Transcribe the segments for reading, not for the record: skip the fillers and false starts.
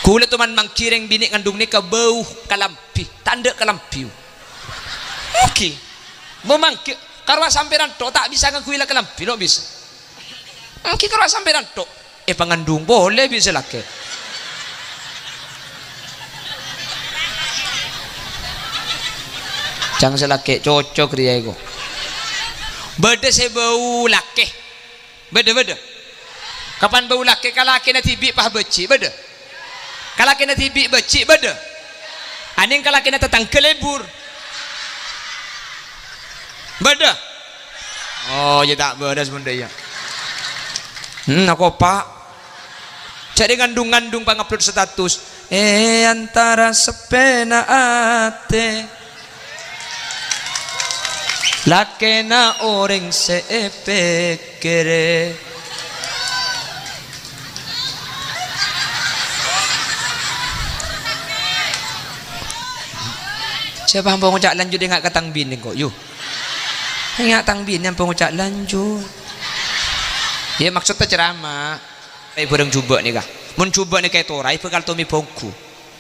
Kula tu man mangkireng bini ngandung ni ke bau kalampi, tanda kalampi. Okey. Memangkir karwa samperan tok tak bisa ngakuila kalampi, no bisa. Okey karwa samperan tok. Pengandung boleh bisa laki. Jangan selaki cocok dia ego. Beda saya bau laki. Beda. Kapan bau laki kalau laki nanti bi pah beci beda. Kalau kena tibik becik beda. Aning kalau kena tetang kelebur. Beda. Oh, ya tak beda sebenarnya. Aku pak. Jadi ngandung-ngandung pangupload status. Antara sepena ate. Lakena orang sepekere. Siapa yang pengucap lanjut dia ingat katang bin ni kok yuk ingat tang bin yang pengucap lanjut ya maksudnya ceramah bereng cuba ni kah mun cuba ni kayak torai pekal tomi pongku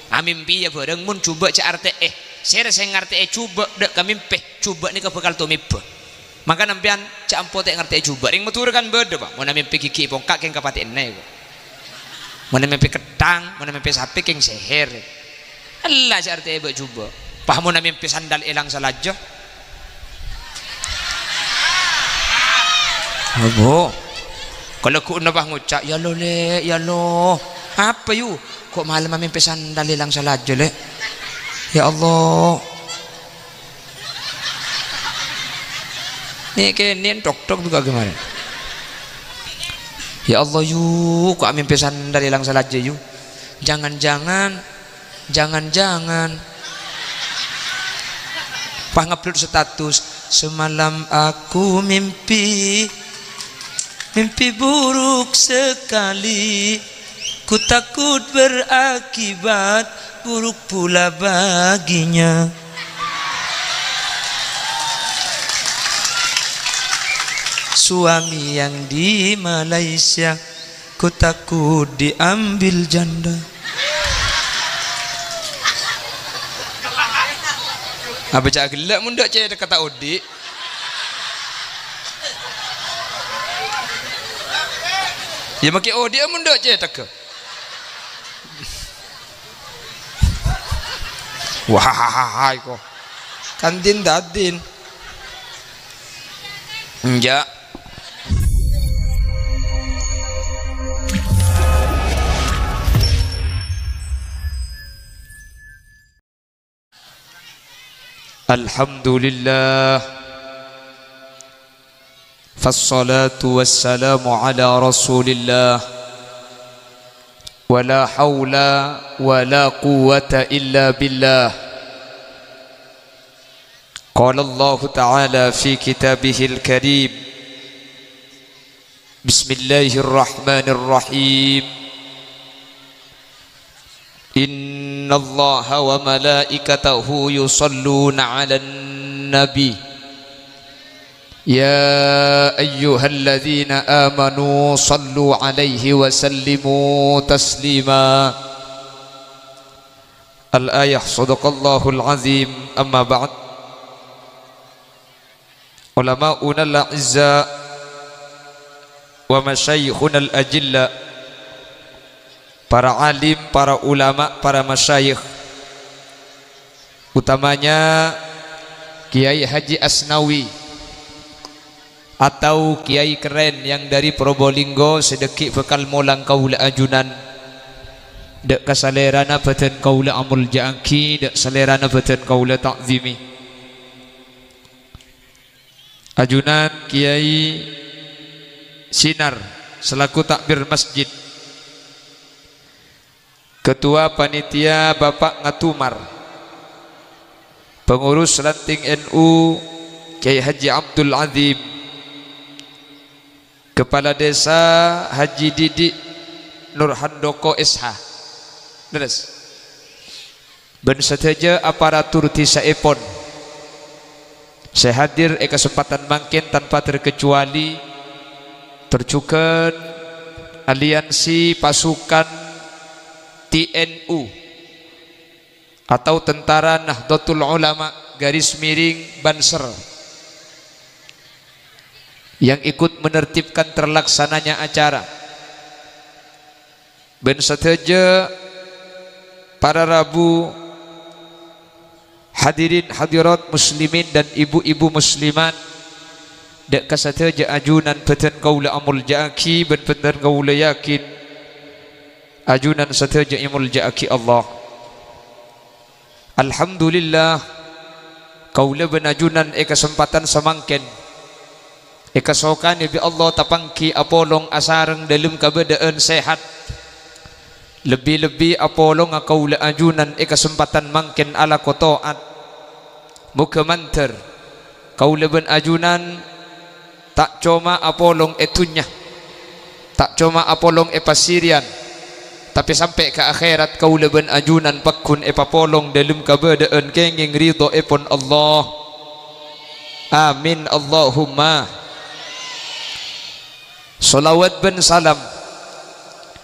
amimpi ya bereng mun cuba cak arte saya ngerti cuba dek kamimpi cuba ni ke pekal tomi pe maka nampian cak ampo tak ngerti cuba ring metur kan beda pak mun amimpi kiki pongkak yang kapatin nai mun amimpi ketang mun amimpi sapi yang seher Allah cak arte be cuba pahamu na mimpi sandal ilang salajo. Abo. Kalau ku na bah ngucap ya lo le, ya lo. Apa yu? Kok malam mimpi sandal ilang salajo le? Ya Allah. Ni kenen tok juga gimana? Ya Allah yu, kok mimpi sandal ilang salajo yu? Jangan-jangan pangupload status semalam aku mimpi buruk sekali ku takut berakibat buruk pula baginya suami yang di Malaysia ku takut diambil janda. Apa cak gelak mun dak cek kata odik. Ya maki odik mun dak cek tak. Wah, kok. Kandin dadin. Enggak. Alhamdulillah Fassalatu wassalamu ala rasulillah Wala hawla wala quwwata illa billah Qala Allah ta'ala fi kitabihil karim Bismillahirrahmanirrahim Inna Allaha wa malaikatahu yusalluna 'alan nabi Ya ayyuhalladzina amanu sallu 'alaihi wa sallimu taslima Al-ayah sadaqallahul azim amma ba'd Ulama'una al-a'izza wa masyayikhuna al-ajilla para alim, para ulama, para masyayikh utamanya Kiai Haji Asnawi atau Kiai keren yang dari Probolinggo sedekik bekal molang kaula ajunan dek kasalerana beten kaula amul jangki dek salerana beten kaula takzimi ajunan Kiai Sinar selaku takbir masjid Ketua Panitia Bapak Ngatumar Pengurus Ranting NU Kiai Haji Abdul Azim Kepala Desa Haji Didik Nurhandoko SH Terus Ben saja aparatur Tisa Epon Saya hadir kesempatan mangkin tanpa terkecuali Tercukan aliansi pasukan TNU atau Tentara Nahdlatul Ulama garis miring Banser yang ikut menertibkan terlaksananya acara. Ben sateja para Rabu hadirin hadirat muslimin dan ibu-ibu muslimat dek kasateja ajunan peten kaula amul jaaki ben peten kaula yakin ajunan sateja imul jaaki Allah. Alhamdulillah kaula ben ajunan kesempatan samangken kasokan bi Allah tapangki apolong asareng dalam keadaan sehat. Lebih-lebih apolong kaula ajunan kesempatan mangken ala kotoat muka manter kaula ben ajunan tak cuma apolong etunya, tak cuma apolong pasirian, tapi sampai ke akhirat kaula ben ajunan pakun papolong dalam keadaan kenging ridho epon Allah. Amin Allahumma. Salawat ben salam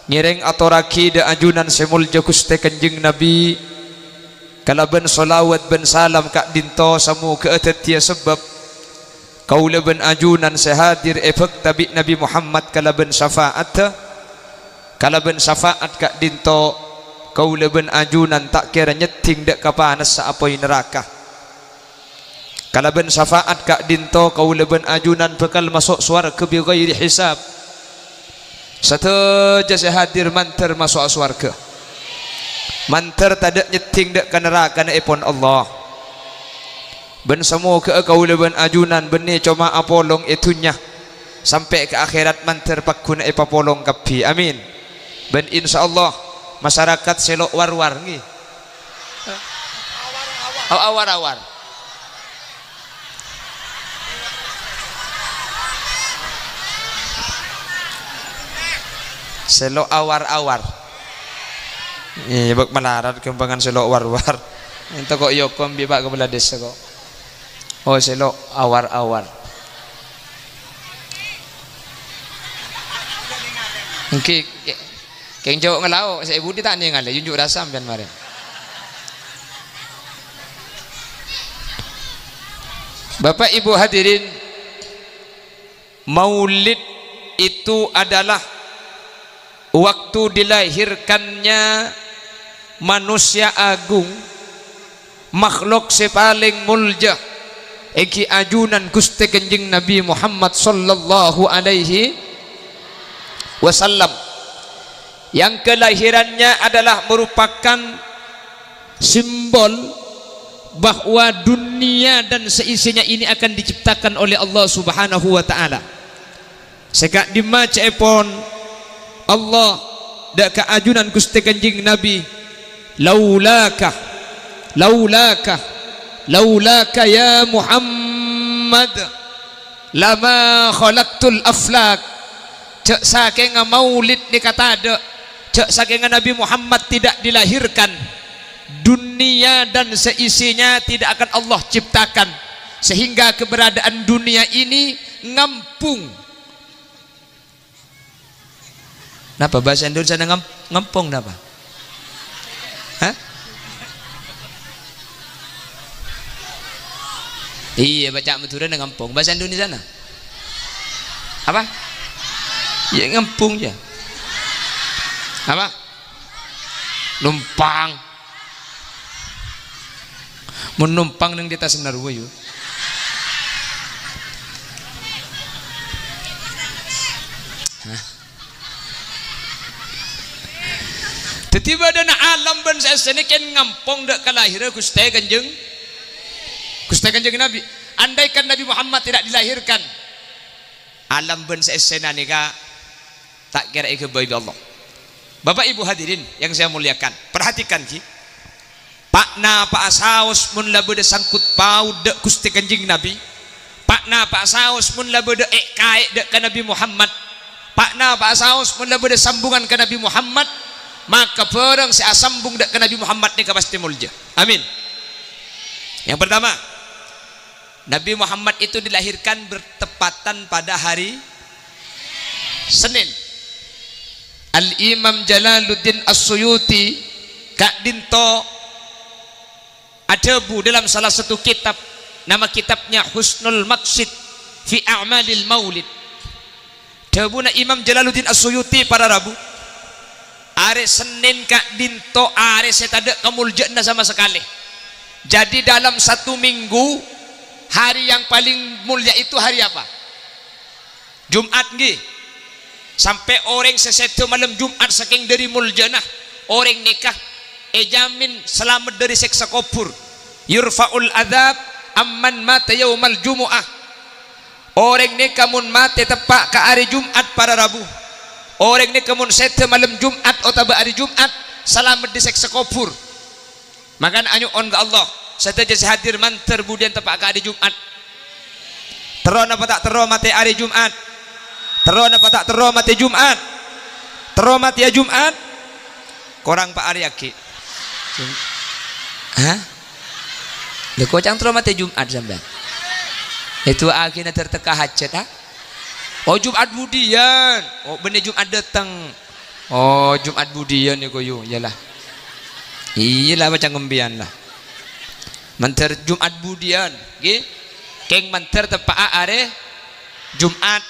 ngireng atoraki da ajunan semulja Gusti Kanjeng Nabi kalaban salawat ben salam kak dinto samu keetetia sebab kaula ben ajunan sehadir efek tabi Nabi Muhammad kalaban syafaat kak dinto kaula ben ajunan tak kira nyeting dek kapanas sa apoy neraka. Kalaban syafaat kak dinto kaula ben ajunan bekal masuk swarga bi ghairi hisab. Sateja sehadir manter masuk swarga. Manter tadak nyeting dek ke neraka na epon Allah. Ben semua ke kaula ben ajunan beni cuma apolong itunya sampai ke akhirat manter pakun epapolong kapi. Amin. Ben insyaallah masyarakat selok war-war ngi. Awar-awar. Selok awar-awar. Bak malarat kembangan selok war-war. Ento kok yokom bi Pak kepala desa kok. Oh selok awar-awar. Engke keng jauh ngelau saya budi tak nih ngale junjuk rasa sampean mare. Bapak Ibu hadirin, maulid itu adalah waktu dilahirkannya manusia agung, makhluk sepaling mulja eki ajunan Gusti Kanjeng Nabi Muhammad sallallahu alaihi wasallam, yang kelahirannya adalah merupakan simbol bahwa dunia dan seisinya ini akan diciptakan oleh Allah Subhanahu wa taala. Sekak dimaca epon Allah dak ka ajunan Gusti Kanjeng Nabi, laulaka ya Muhammad lama khalaqtul aflak. Cek saking maulid ni kata ada cek saking Nabi Muhammad tidak dilahirkan, dunia dan seisinya tidak akan Allah ciptakan, sehingga keberadaan dunia ini ngampung. Napa bahasa Indonesia ngampung napa? Hah? Iya baca Madura ngampung. Bahasa Indonesia na? Apa? Ya ngampung ya. Apa? Numpang. Menumpang nang di atas narwa yuk. Tiba dana alam ban sesene ken ngampong dak kelahiran Gusti Kanjeng Nabi. Andaikan Nabi Muhammad tidak dilahirkan, alam ban sesena nika tak kira ke bayi Allah. Bapak Ibu hadirin yang saya muliakan, perhatikan ki. Pakna pak asaus mun labede sangkut paud dak Gusti Kanjeng Nabi. Pakna pak asaus mun labede kae dak ka Nabi Muhammad. Pakna pak asaus mun labede sambungan ka Nabi Muhammad. Maka perang saya sambung dak ke Nabi Muhammad ni pasti mulja. Amin. Yang pertama, Nabi Muhammad itu dilahirkan bertepatan pada hari Senin. Al-Imam Jalaluddin As-Suyuti Kak Dinto ada bu dalam salah satu kitab, nama kitabnya Husnul Maqsid fi A'malil Maulid. Debu na Imam Jalaluddin As-Suyuti para Rabu are Senin Kak Dinto are saya tak ada kemuljaan sama sekali. Jadi dalam satu minggu hari yang paling mulia itu hari apa? Jumat nggih. Sampai orang sesetu malam Jumat saking dari muljana orang nikah jamin selamat dari siksa kubur. Yurfa'ul adzab amman mata yaumal jumu'ah. Orang nikah mun mati tepak ke hari Jumat para Rabu. Orang nikah mun setu malam Jumat atau hari Jumat selamat dari siksa kubur. Makan anyuon ke Allah. Saya hadir manter budian tepak ke hari Jumat. Teron apa tak teron mati hari Jumat? Teron apa tak teron mati Jumat? Teron mati ya Jumat? Korang Pak Aryaki. Hah? Leko cang teron mati Jumat sampean. Itu akhirnya terteka hajat ha? Oh Jumat budian. Oh bener Jumat datang. Oh Jumat budian ni koyo. Iyalah. Iyalah macam ngembian lah. Manter Jumat budian, nggih. Keng manter tepak are Jumat.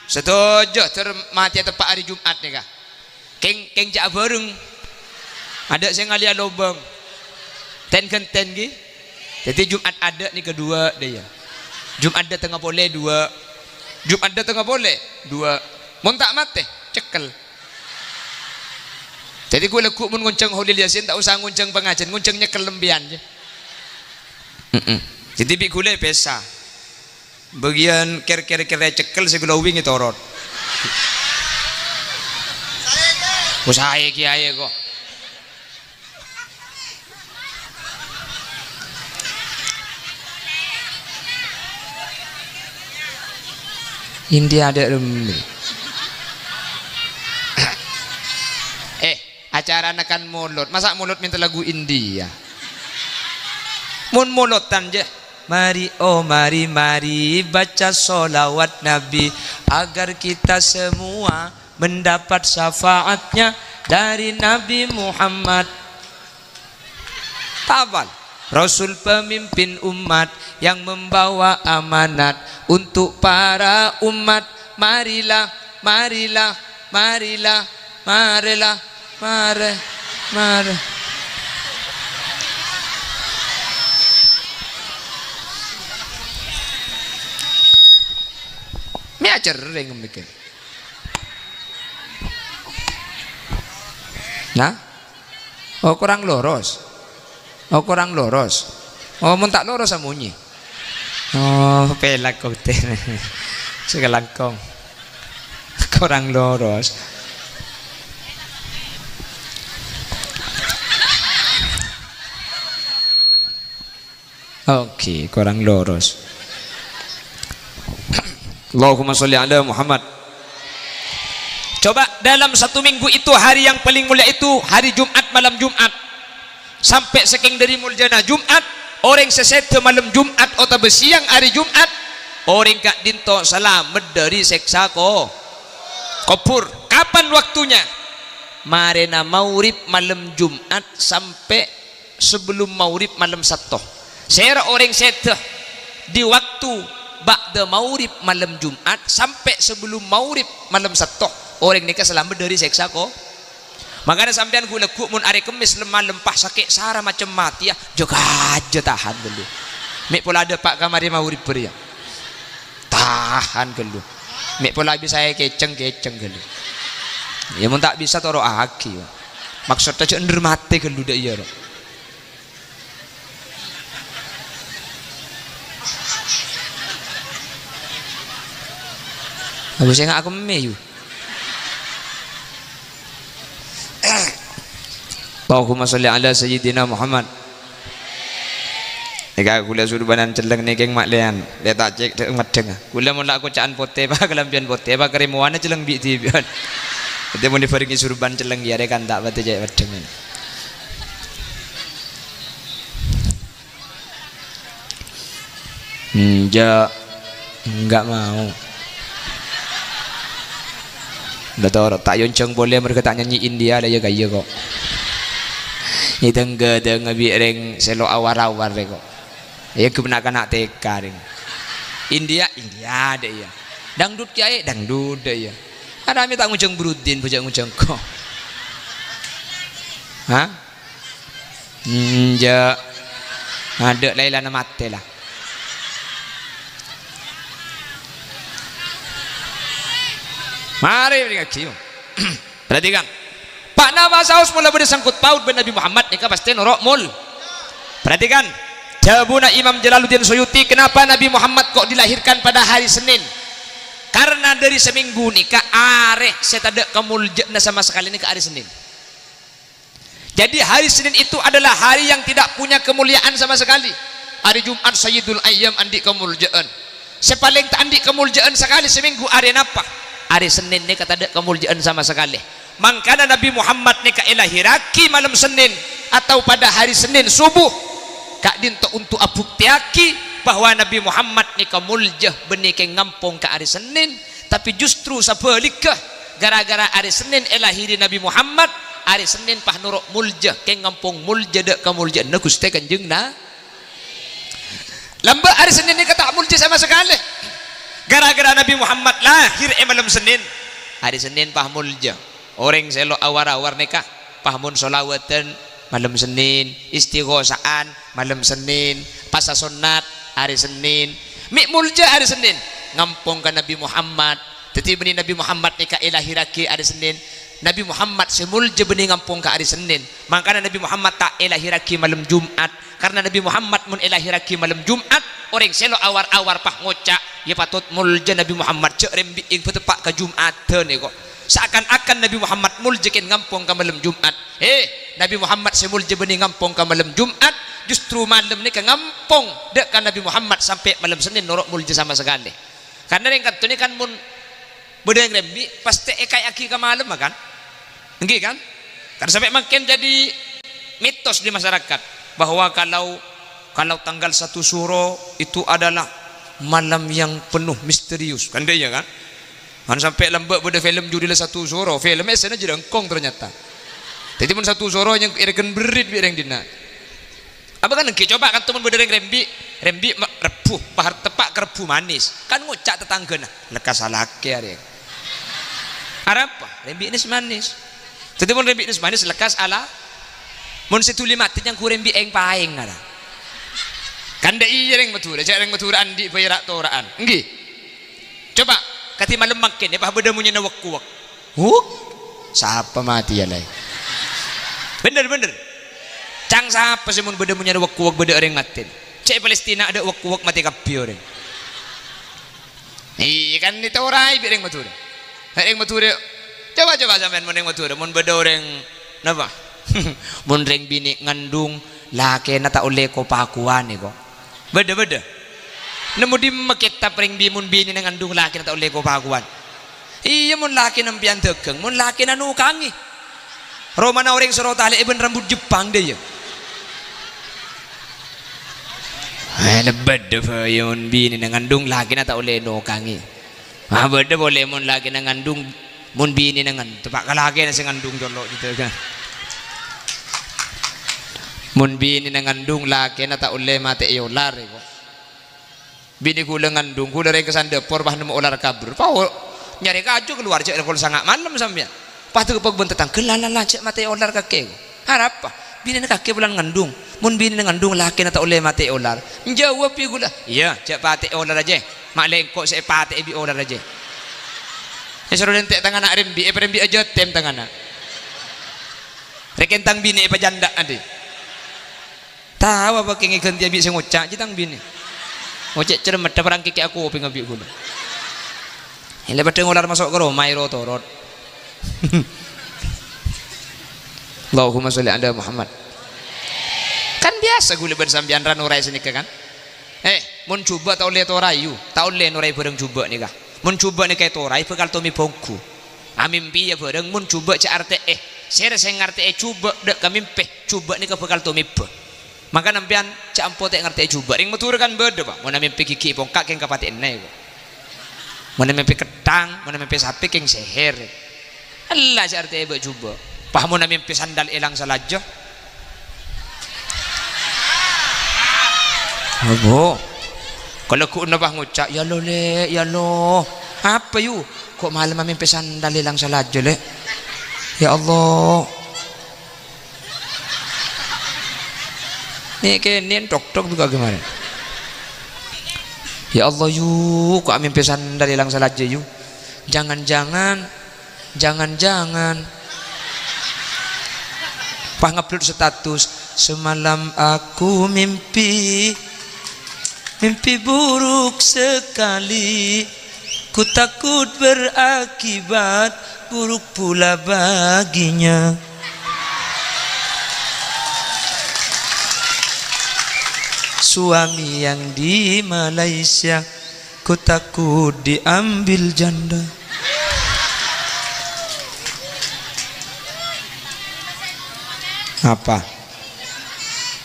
Setuju termati tepak hari Jumat ni kah? Keng jak bareng. Ada saya ngalia lobang. Ten kenten nggih. Jadi Jumat ada ni kedua dia. Jumat ada tengah boleh dua. Jumat ada tengah boleh dua. Mun tak mati cekel. Jadi gue lekuk mun ngunceng Holil Yasin tak usah ngunceng pengajian, nguncengnya kelembian je. Jadi bi gule pesa. Bagian kira-kira cekel segala wing itu orot. Usaha kiai kok. India ada remil. Acara nakan mulut, masa mulut minta lagu India. Mun mulutan je. Mari oh mari mari baca solawat Nabi agar kita semua mendapat syafaatnya dari Nabi Muhammad. Tabal Rasul pemimpin umat yang membawa amanat untuk para umat. Marilah marilah marilah marilah mare mare. Mi ajar ring mikir. Nah, oh kurang lurus. Oh kurang lurus. Oh mun tak lurus amunyi. Oh pelak kau teh. Segalangkong. Kurang lurus. Oke, kurang lurus. Allahumma sholli ala Muhammad. Coba dalam satu minggu itu hari yang paling mulia itu hari Jumat, malam Jumat. Sampai saking dari muljana Jumat, orang sesete malam Jumat atau besiang hari Jumat, orang Kak Dinto selamat dari seksa kubur. Kapan waktunya? Marena maurib malam Jumat sampai sebelum maurib malam Sabtu. Saya orang sete di waktu ba'da maurib malam Jumat sampai sebelum maurib malam Sabtu orang nikah selamat dari seksa kok. Makanya sampean gue lekuk mun hari Kemis lemah lempah sakit sara macam mati ya jaga aja tahan dulu. Mek pola ada pak kamari maurib beria. Tahan dulu. Mek pola bisa saya keceng dulu. Ya mun tak bisa toro aki. Maksudnya jangan mati dulu dah iya. Aku saya nggak meyu. Allahumma sholli ala sayyidina Muhammad. Eka gula surbanan celeng ni keng maklean. Dia tak cek tak madeng. Gula mun aku caan pote ba kelampian pote ba kerimuana celeng bi tibian. Dia mun diparingi surban celeng dia kan tak bate cek madeng. Ja enggak mau. Dah tahu tak yonceng boleh mereka tak nyanyi India dah ya gaya kok. Ni tengga ngabi reng selo awar-awar re kok. Ya kebenakan nak teka reng. India ada ya. Dangdut kiai dangdut ya. Ada mi tak ngunceng Brudin bujang ngunceng kok. Ha? Ja. Ada Laila na mate lah. Mari kaki. Perhatikan. Pak Nama saus mula bersangkut paut dengan Nabi Muhammad ni kan pasti norok mul. Perhatikan. Jawabuna Imam Jalaluddin Suyuti, kenapa Nabi Muhammad kok dilahirkan pada hari Senin? Karena dari seminggu ni ke areh saya tak ada kemuliaan sama sekali ni ke hari Senin. Jadi hari Senin itu adalah hari yang tidak punya kemuliaan sama sekali. Hari Jumat Sayyidul Ayyam andi kemuliaan. Sepaling tak andi kemuliaan sekali seminggu hari apa? Hari Senin ni kata ada kemuliaan sama sekali. Mangkana Nabi Muhammad ni ka ilahiraki malam Senin atau pada hari Senin subuh kak dinto untuk abuktiaki bahwa Nabi Muhammad ni ka muljah benih ke ngampung ke hari Senin, tapi justru sebaliknya gara-gara hari Senin ilahiri Nabi Muhammad, hari Senin pah nuruk muljah ke ngampung muljah dek kemuljaan na Gusti Kanjeng na lambat hari Senin ni kata muljah sama sekali. Gara-gara Nabi Muhammad lahir malam Senin, hari Senin pah muljah. Orang selo awar-awar nikah pahmun solawatan malam Senin, istighosaan malam Senin, pasal sunat hari Senin, mik muljah hari Senin, ngampung ke Nabi Muhammad. Tetapi benih Nabi Muhammad nikah ilahiraki hari Senin. Nabi Muhammad semulja benih ngampung ke hari Senin. Makanya Nabi Muhammad tak ilahiraki malam Jumat. Karena Nabi Muhammad mun ilahiraki malam Jumat, orang selo awar-awar pah ngocak ya patut mulja Nabi Muhammad cek rembi ing petepak ke Jumatan ni kok. Seakan-akan Nabi Muhammad mulja ken ngampung ke malam Jumat. Nabi Muhammad semulja benih ngampung ke malam Jumat, justru malam ni ke ngampung dek kan Nabi Muhammad sampai malam Senin norok mulja sama sekali. Karena yang kata ni kan mun bedeng rembi pasti ekai aki ke malam kan? Enggak kan? Karena sampai makin jadi mitos di masyarakat bahwa kalau tanggal 1 Syuro itu adalah malam yang penuh misterius kan dia kan? Kan sampai lembek pada film judul 1 Syuro, filmnya sana jadi engkong ternyata. Jadi pun 1 Syuro yang irakan berit bireng dina. Apa kan engke coba kan teman bedeng rembi repuh bahar tepak kerepuh manis. Kan ngucak tetangga nah, lekas salake ari. Apa? Rembi ini manis. Jadi pun rembi ini manis lekas ala mun situli mati yang kurang bi eng paeng ngara. Kan da iya reng matura, cak reng matura andi bayrak toraan. Nggih. Coba kati malam makin ya pah beda munye na wak-wak. Siapa mati ya lai. Bener. Cang siapa sih mun beda munye na wak-wak beda reng matin. Cek Palestina ada wak-wak mati kapio reng. Iya kan itu orai bi reng matura. Reng matura. Coba sampean mun reng matura mun beda reng napa? Mun reng bini ngandung laki na tak oleh ko pakuan ni ko beda nemu di makita reng mun bini na ngandung laki na tak oleh ko pakuan. Iya mun laki nang pian tegeng mun laki na nukangi Roma na orang suruh tali ibn rambut Jepang dia beda mun bini na ngandung laki na tak oleh nukangi beda boleh mun laki na ngandung mun bini na ngandung tepak kalaki na si ngandung jolok gitu kan. Mun bini na ngandung laki na tak oleh mati ular ko. Bini kula ngandung kula reng kesan depor bah nemu ular kabur. Pau nyari kaju keluar cek kula sangat malam sampean. Pas tu kepeg bentetang kelala cek mati ular kake ko. Harap apa? Bini na kake bulan ngandung. Mun bini na ngandung laki na tak oleh mati ular. Menjawab pi kula. Iya, cek pati ular aja. Mak lengkok se pati bi ular aja. Ya suruh lentek tangan nak rembi aja tem tangan nak. Rekentang bini apa janda ade. Tahu apa kengi ganti abis ngucak jitang bini. Ngucak cermet perang kiki aku oping abis gula. Ini lepas ular masuk ke rumah iro torot. Allahumma sholli ala Muhammad. Kan biasa gula bersambian ran urai sini kan? Mun coba tak oleh torayu, tak oleh nurai bareng coba ni kah? Mun coba ni kayak torai bekal tomi bongku. Amimpi ya bareng mun coba cak arte saya ngerti coba dek kamimpe coba ni ke bekal tomi be. Maka nampian cak ampo tak ngerti juga ring matur kan beda pak mana mimpi kiki pongkak yang kapati enai mana mimpi ketang mana mimpi sapi yang seher Allah si arti ibu cuba pahamu na mimpi sandal ilang salajo abo kalau ku na bah ngucap ya lo le ya lo apa yu kok malam mimpi sandal ilang salajo le ya Allah nih kenen tok juga gimana ya Allah yu kok mimpi sandal ilang salajo yu jangan-jangan pah ngupload status semalam aku mimpi buruk sekali ku takut berakibat buruk pula baginya suami yang di Malaysia ku takut diambil janda apa?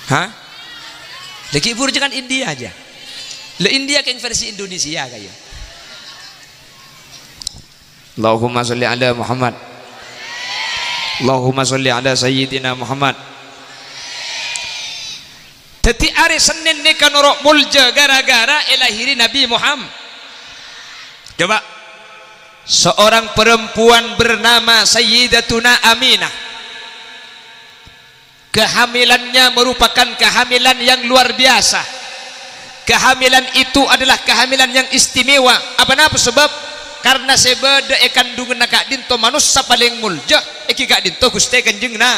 Hah? Lagi ibur jangan India aja. Le India kan versi Indonesia kayak. Allahumma sholli ala Muhammad. Allahumma sholli ala sayyidina Muhammad. Teti hari Senin ni kan norok mulja gara-gara elahiri Nabi Muhammad. Coba seorang perempuan bernama Sayyidatuna Aminah. Kehamilannya merupakan kehamilan yang luar biasa. Kehamilan itu adalah kehamilan yang istimewa. Apa sebab? Karena sebeda kandungan kak dinto manusia paling mulja eki kak dinto guste kanjeng na.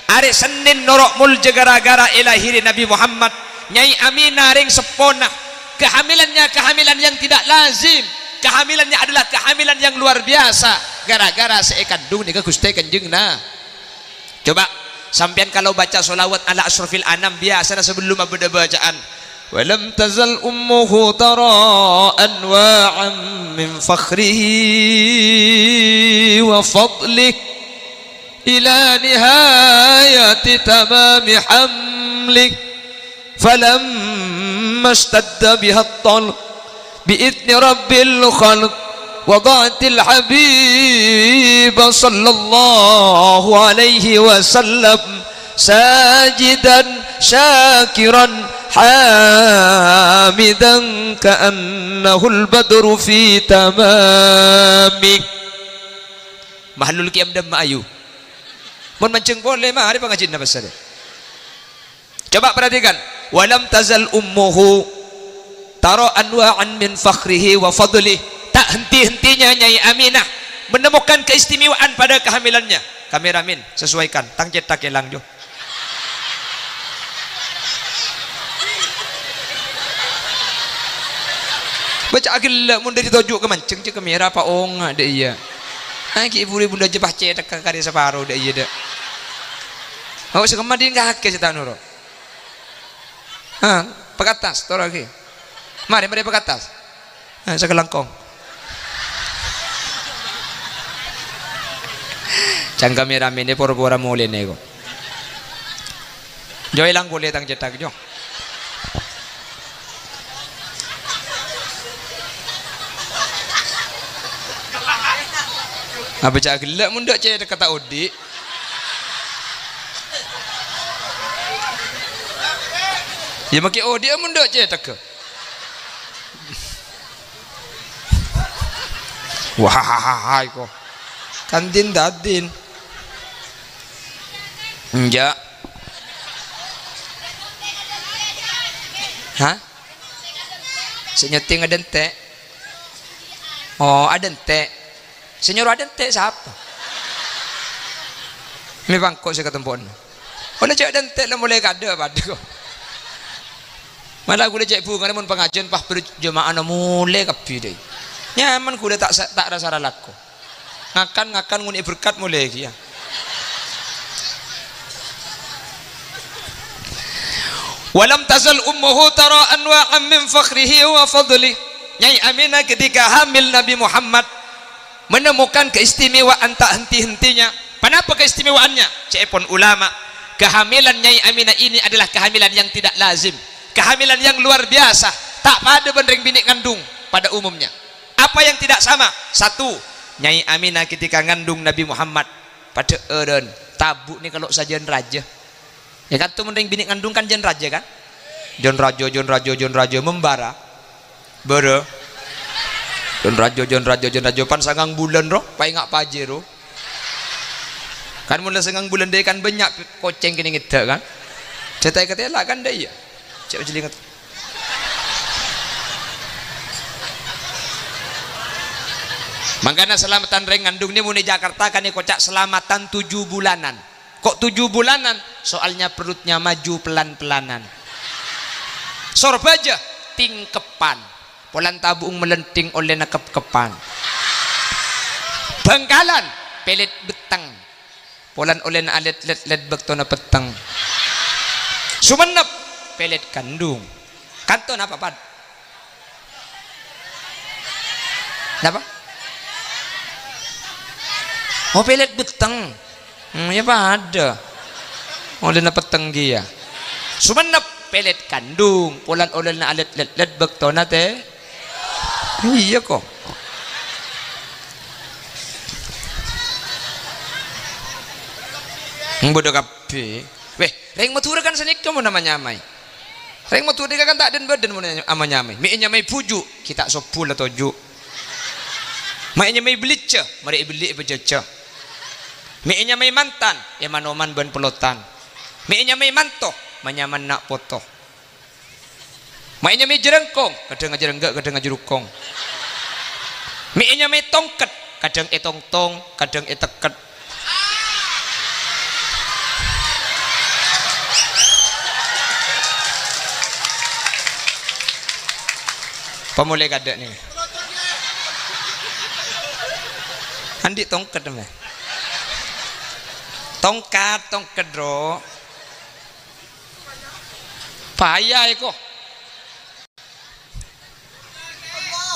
Hari Senin norok mulja gara-gara ilahiri Nabi Muhammad. Nyai Aminah ring sepona. Kehamilannya kehamilan yang tidak lazim. Kehamilannya adalah kehamilan yang luar biasa. Gara-gara seekandung nika guste kanjeng na. Coba sampean kalau baca solawat ala asrafil anam biasa sebelum ada bacaan walam tazal ummuhu tara anwa'an min fakhrihi wa fadlih ila nihayati tamami hamlih falamma ishtadda biha at-talq bi'idni rabbil khalq وضعت الحبيب صلى الله عليه وسلم ساجدا شاكرا حامدا كأنه البدر في تمامه mahlul kiam dam ayu mun mancing boleh mah hari pangajin na pasal coba perhatikan walam tazal ummuhu tara anwa'an min fakhrihi wa fadlihi tak henti-hentinya Nyai Aminah menemukan keistimewaan pada kehamilannya. Kameramen sesuaikan tang cetak elang jo. Baca agil mun dari tojuk ke mancing je kamera pa ong ada iya. Ha ki ibu bunda jebah cetak ke kari separo ada iya dak. Awak sekemadin gak hake cetak nuro. Ha pekatas tor lagi. Mari pekatas. Ha sekelangkong. Cang kameramen ni pura-pura mulai nego. Jo ilang boleh tang cetak jo. Apa cak gelak mundak cetak kata odi. Ya maki odi mundak cetak ke. Wah kok. Kantin dadin. Enggak. Hah? Senyeting ada ente. Oh, ada ente. Senyor ada ente siapa? Mi bangko saya ketempon. Oleh cek ada ente lah mulai kada pada kok. Malah aku dah cek bunga mun pengajian pah berjemaah mulai kapi deh. Nyaman ku dah tak rasa laku. Ngakan nguni berkat mulai ya. Walam tazal ummuhu tara anwa'an min fakhrihi wa fadli. Nyai Aminah ketika hamil Nabi Muhammad menemukan keistimewaan tak henti-hentinya. Kenapa keistimewaannya? Cepon ulama, kehamilan Nyai Aminah ini adalah kehamilan yang tidak lazim, kehamilan yang luar biasa, tak pada benering bini kandung pada umumnya. Apa yang tidak sama? Satu, Nyai Aminah ketika ngandung Nabi Muhammad pada eren Tabuk nih kalau sajian raja. Ya kan tuh mending bini ngandung kan jen raja kan? Jen raja membara. Bere. Jen raja pan sangang bulan roh, pai ngak pajero. Kan mulai sangang bulan deh kan banyak koceng kini ngeda kan? Cetai ketela kan deh ya. Cek jelingat. Makanya selamatan reng ngandung ini muni Jakarta kan nih kocak selamatan 7 bulanan. Kok 7 bulanan? Soalnya perutnya maju pelan-pelanan. Sorbaja tingkepan. Polan tabung melenting oleh nakep-kepan. Bangkalan pelet beteng. Polan oleh na alet let bektona peteng. Sumenep pelet kandung. Kanton apa pad? Apa? Oh pelet beteng. Ya pada. Oleh na peteng dia. Sumenep pelet kandung. Polan oleh na alet let bektona teh. Iya kok. Bodoh kape. Weh, reng matura kan senik kamu namanya amai. Reng matura kan tak den badan mau namanya amai. Mi nyamai puju kita sopul atau ju. Mai nyamai belice, mari beli bejaca. Mi nyamai mantan, ya manoman ban pelotan. Mi nyamai manto, manyaman nak foto. Mai nyamai jerengkong, kadang ngajerenggak, kadang ngajerukong. Mi nyamai tongket, kadang etong-tong, kadang eteket. Pemulai kada nih. Andi tongkat namanya. Tongkat ro. Payah eko.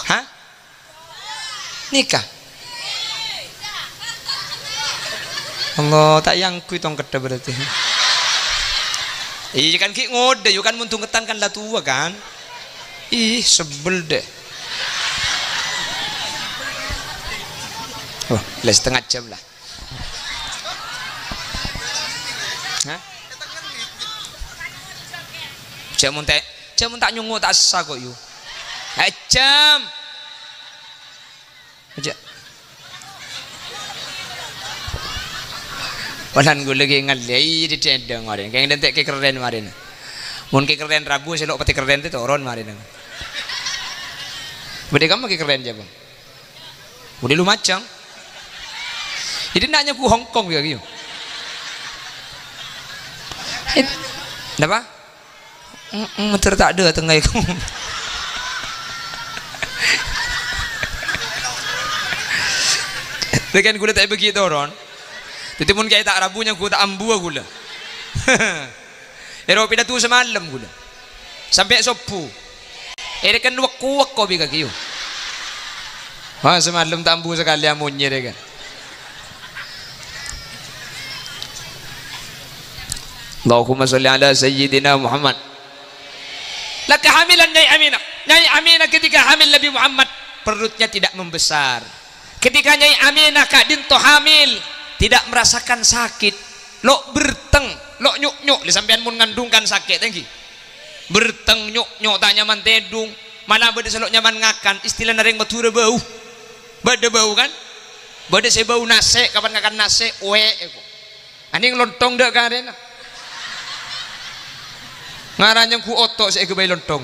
Hah? Nikah. Allah tak yang kui tongkat berarti. Iya kan ki ngode, yo kan muntung ketan kan lah tua kan. Ih sebel deh. Oh, les setengah jam lah. Hah? Jam tak nyungu tak sah kok yu. Jam. Aja. Walan gue lagi ngalih di cendeng kemarin. Kayak dentek keren kemarin. Mungkin keren Rabu selok pati keren itu turun kemarin. Bede kamu makin keren aja bang. Udah lu macam. Jadi nanya ku Hong Kong ya gitu. Kenapa? Meter tak ada tengah itu. Dengan gula tak begitu orang. Jadi pun kayak tak rabunya gula tak ambu gula. Eropa dah tu semalam gula. Sampai sopu. Kan wak kau biga kiyo. Wah semalam tak ambu sekali amunnya deh kan. Allahumma salli ala sayyidina Muhammad. Laka hamilan Nyai Aminah. Nyai Aminah ketika hamil Nabi Muhammad perutnya tidak membesar. Ketika Nyai Aminah Kak Dinto hamil tidak merasakan sakit. Lo berteng, lo nyuk sampean mun ngandungkan sakit tengki. Berteng nyuk tak nyaman tedung, mana bade selok nyaman ngakan. Istilah nareng batura bau. Bade bau kan? Bade saya bau nase, kapan ngakan nase we eko. Aning lontong dak karena. Ngaranya ku oto saya kebai lontong.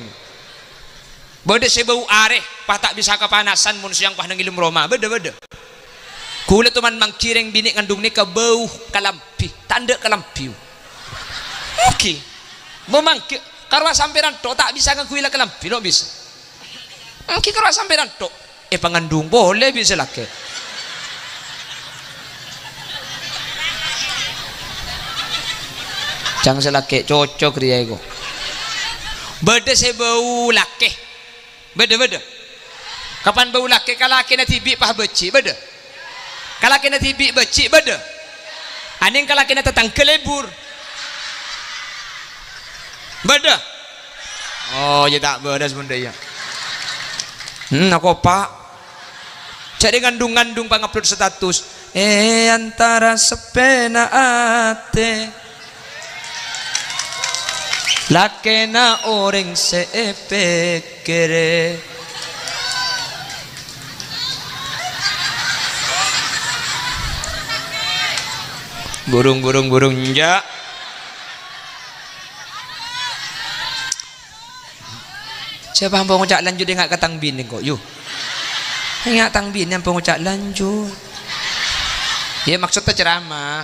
Bade saya bau areh, pah tak bisa kepanasan mun siang pah nang ilum Roma. Bade. Kulit teman mangkireng bini ngandung ni ke bau kalampi, tanda kalampi. Oke, memangkir karena samperan tok tak bisa ngakuilah kalampi, no bisa. Oke, karena samperan tok, pengandung boleh bisa laki. Jangan selaki cocok dia ego. Beda saya bau laki, beda. Kapan bau laki kalau laki nanti bi pah beci beda. Kalau kena tibi becik beda. Aning kalau kena tetang kelebur. Beda. Oh, ya tak beda sebenarnya. Aku pak. Jadi ngandung-ngandung pangupload status antara sepena ate lakena orang sepekere burung ja siapa yang pengucap lanjut ingat katang bin kok yuk ingat tang bin yang pengucap lanjut ya maksudnya ceramah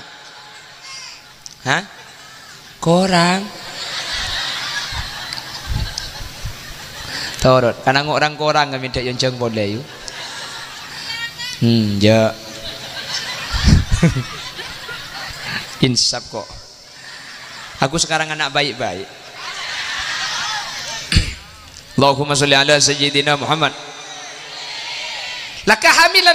hah korang torot karena orang korang kami tidak yang boleh yuk ya insaf kok aku sekarang anak baik-baik. Allahumma sholli ala sayyidina Muhammad. Lah kehamilan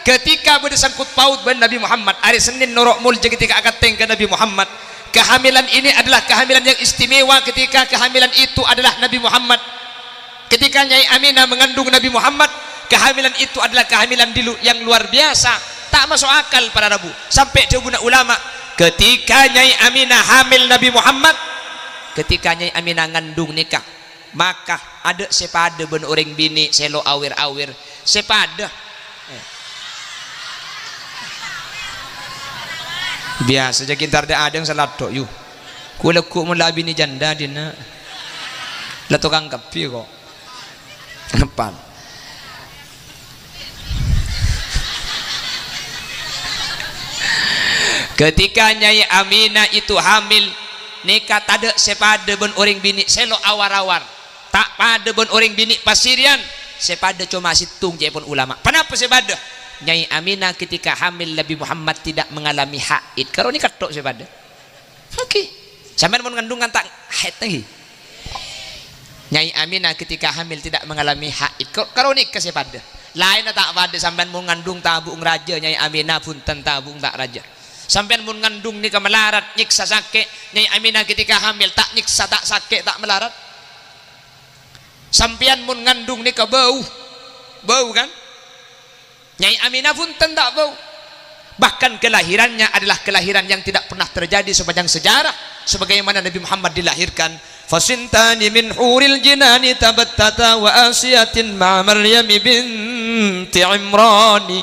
ketika bersangkut paut dengan Nabi Muhammad hari Senin norok mulja ketika akad tengke Nabi Muhammad, kehamilan ini adalah kehamilan yang istimewa ketika kehamilan itu adalah Nabi Muhammad. Ketika Nyai Aminah mengandung Nabi Muhammad, kehamilan itu adalah kehamilan yang luar biasa, tak masuk akal para Rabu. Sampai jawabuna ulama, ketika Nyai Aminah hamil Nabi Muhammad, ketika Nyai Aminah ngandung nikah, maka ada sepada ben orang bini selo awir-awir sepada biasa aja kintar ada yang salah tok yuk kulekuk mula bini janda dina lah tukang kapi kok depan ketika Nyai Aminah itu hamil nikah tada sepada ben orang bini selo awar-awar tak pada bon orang bini pasirian sepada cuma situng je pun ulama. Kenapa sepada? Nyai Aminah ketika hamil Nabi Muhammad tidak mengalami haid. Kalau ni katok sepada. Okey. Sampai mun ngandungan tak haid lagi. Nyai Aminah ketika hamil tidak mengalami haid. Kalau ni ke sepada. Lain tak pada sampai mun ngandung tabung raja Nyai Aminah punten tabung tak raja. Sampai mun ngandung ni ke melarat nyiksa sakit. Nyai Aminah ketika hamil tak nyiksa tak sakit tak melarat. Sampian mun ngandung ni ke bau kan Nyai Aminah pun tak bau, bahkan kelahirannya adalah kelahiran yang tidak pernah terjadi sepanjang sejarah sebagaimana Nabi Muhammad dilahirkan. Fasintani min huril jinani tabattata wa asiyatin ma Maryam binti Imrani.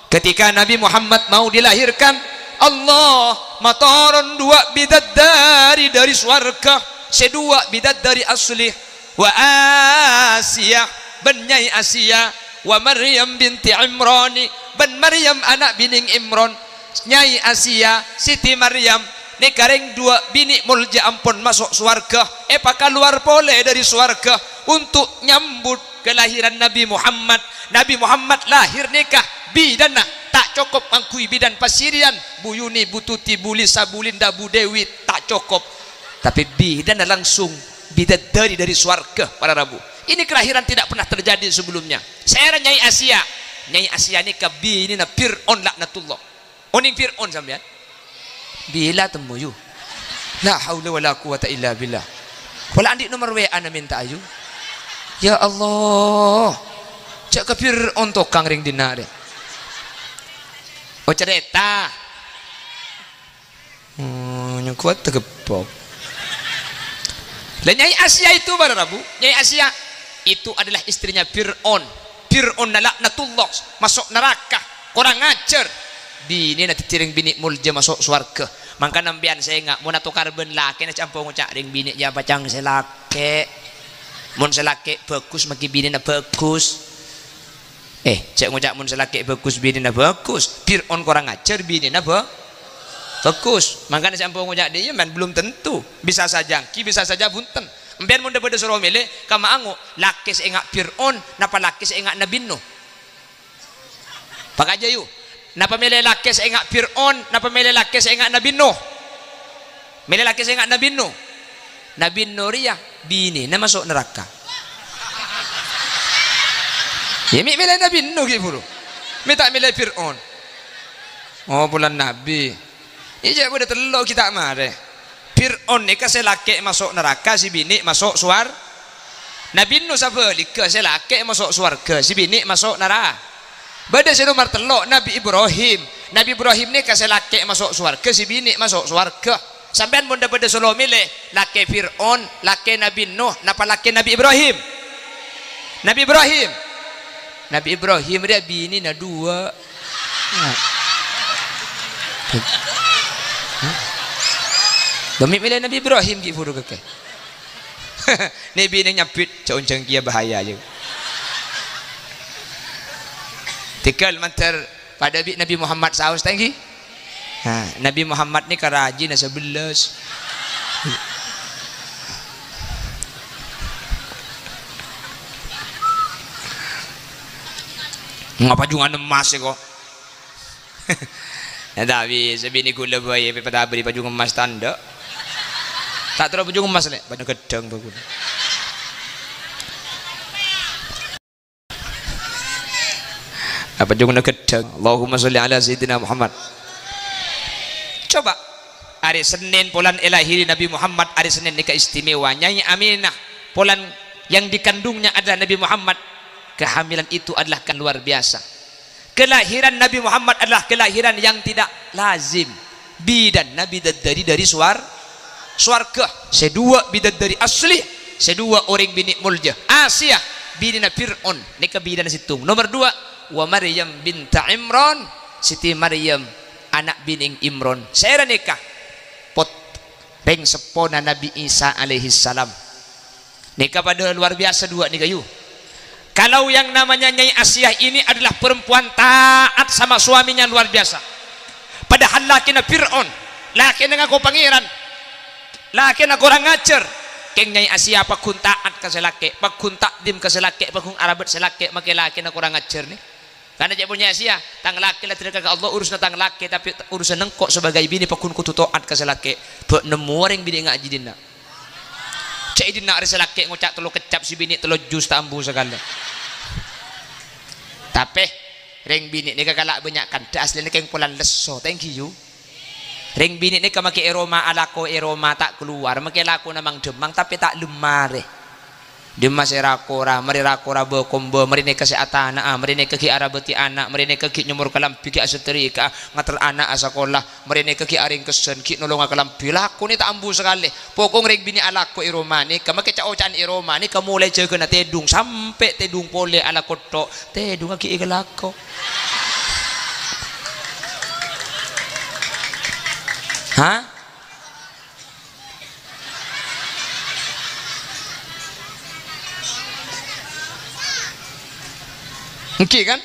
Ketika Nabi Muhammad mau dilahirkan, Allah mataron dua bidadari dari swarga, sedua bidadari asli wa Asiyah ben Nyai Asiyah wa Maryam binti Imrani ben Maryam anak bining Imron. Nyai Asiyah Siti Maryam ni kareng dua bini mulja ampun masuk swarga pakal luar pole dari swarga untuk nyambut kelahiran Nabi Muhammad. Nabi Muhammad lahir nikah bidana tak cukup angkui bidan pasirian buyuni bututi bulisa bulinda budewi tak cukup, tapi bidana langsung bidadari dari swarga para Rabu. Ini kelahiran tidak pernah terjadi sebelumnya. Saya Nyai Asiyah. Nyai Asiyah ni kabi ni na Fir'aun laknatullah. Oning Fir'aun sampean. Bila temu yu. La haula wala quwata illa billah. Wala andi nomor WA na minta ayu. Ya Allah. Cak ke Fir'aun tokang ring dinare. Oh cerita. Nyekuat tegepok. Dan Nyai Asiyah itu para Rabu, Nyai Asiyah itu adalah istrinya Fir'aun. Fir'aun laknatullah masuk neraka, kurang ajar. Bini nanti tiring bini mulja masuk swarga. Maka nampian saya enggak mau natukar ben laki na campur ngucak ring bini ya bacang selake. Mun selake bagus maki bini na bagus. Cek ngucak mun selake bagus bini na bagus. Fir'aun kurang ajar bini na bagus. Makanya campur ngucak dia man belum tentu. Bisa saja ki bisa saja bunten. Empian mun daripada suruh milih kama angu laki seengak Fir'aun napa laki seengak Nabi Nuh. Pak aja yuk. Napa milih laki seengak Fir'aun napa milih laki seengak Nabi Nuh. Milih laki seengak Nabi Nuh. Nabi Nuh ria bini na masuk neraka. Ya milih Nabi Nuh gitu. Minta milih Fir'aun. Oh bulan Nabi. Iya udah telok kita marah. Fir'aun ni kasih laki masuk neraka si bini masuk suar. Nabi Nuh sabalik ke si laki masuk surga, si bini masuk neraka. Beda si nomor telok Nabi Ibrahim. Nabi Ibrahim ni kasih laki masuk surga, si bini masuk surga. Sampean benda beda solo milih laki Fir'aun, laki Nabi Nuh, napa laki Nabi Ibrahim? Nabi Ibrahim. Nabi Ibrahim dia bini na dua. Demi milih Nabi Ibrahim ki furu keke. Ni bini nyapit cong kia bahaya je. Tikal mantar pada Nabi Muhammad saus tangki. Nabi Muhammad ni karaji na 11. Ngapa jungan emas kok? Tapi sebini gula bayi pada beri baju emas tanda. Tak terus baju emas lek, baju gedang bagus. Apa juga gedang? Allahumma sholli ala sayyidina Muhammad. Coba hari Senin bulan lahir Nabi Muhammad, hari Senin nikah istimewa Nyai Aminah, bulan yang dikandungnya adalah Nabi Muhammad. Kehamilan itu adalah kan luar biasa. Kelahiran Nabi Muhammad adalah kelahiran yang tidak lazim. Bidan Nabi dari swarga. Sedua bidan dari asli, sedua orang bini mulja. Asia bidina Fir'aun, nikah bidan situng. Nomor 2 wa Maryam binta Imran, Siti Maryam anak bining Imran. Saya nikah pot peng sepona Nabi Isa alaihi salam. Nikah pada luar biasa dua nikah yuk. Kalau yang namanya Nyai Asiah ini adalah perempuan taat sama suaminya luar biasa. Padahal laki na Fir'aun, laki na ngaku pangeran, laki na kurang ngajar. Keng Nyai Asiah pakun taat ke selake, pakun takdim ke selake, pakun arabat selake, make laki na kurang ngajar nih. Karena dia punya Asiah, tang laki lah tidak ke Allah urusan tang laki, tapi urusan nengkok sebagai bini pakun kutu taat ke selake. Pak nemu orang bini ngaji dina. Cek dina ari selake ngocak telo kecap si bini telo jus tambu sekali. Tapi ring bini ni kagalak banyak kan aslinya keng pulan leso. Thank you. Ring bini ni kamake eroma alako eroma tak keluar, make lako namang demang tapi tak lemare. Demas erakora, mari rakora be kombo, mari ne kesehatan mari ne keki arabeti anak, mari ne keki nyumur kalam piki asetrika, ngater anak sekolah, mari ne keki aring kesen, ki nolong kalam pilaku ni tak ambu sekali. Pokong ring bini alako eroma ni, kamake caocan eroma ni kamulai jaga na tedung sampai tedung pole ala kotok, tedung kaki igalako. Hah? Oke kan?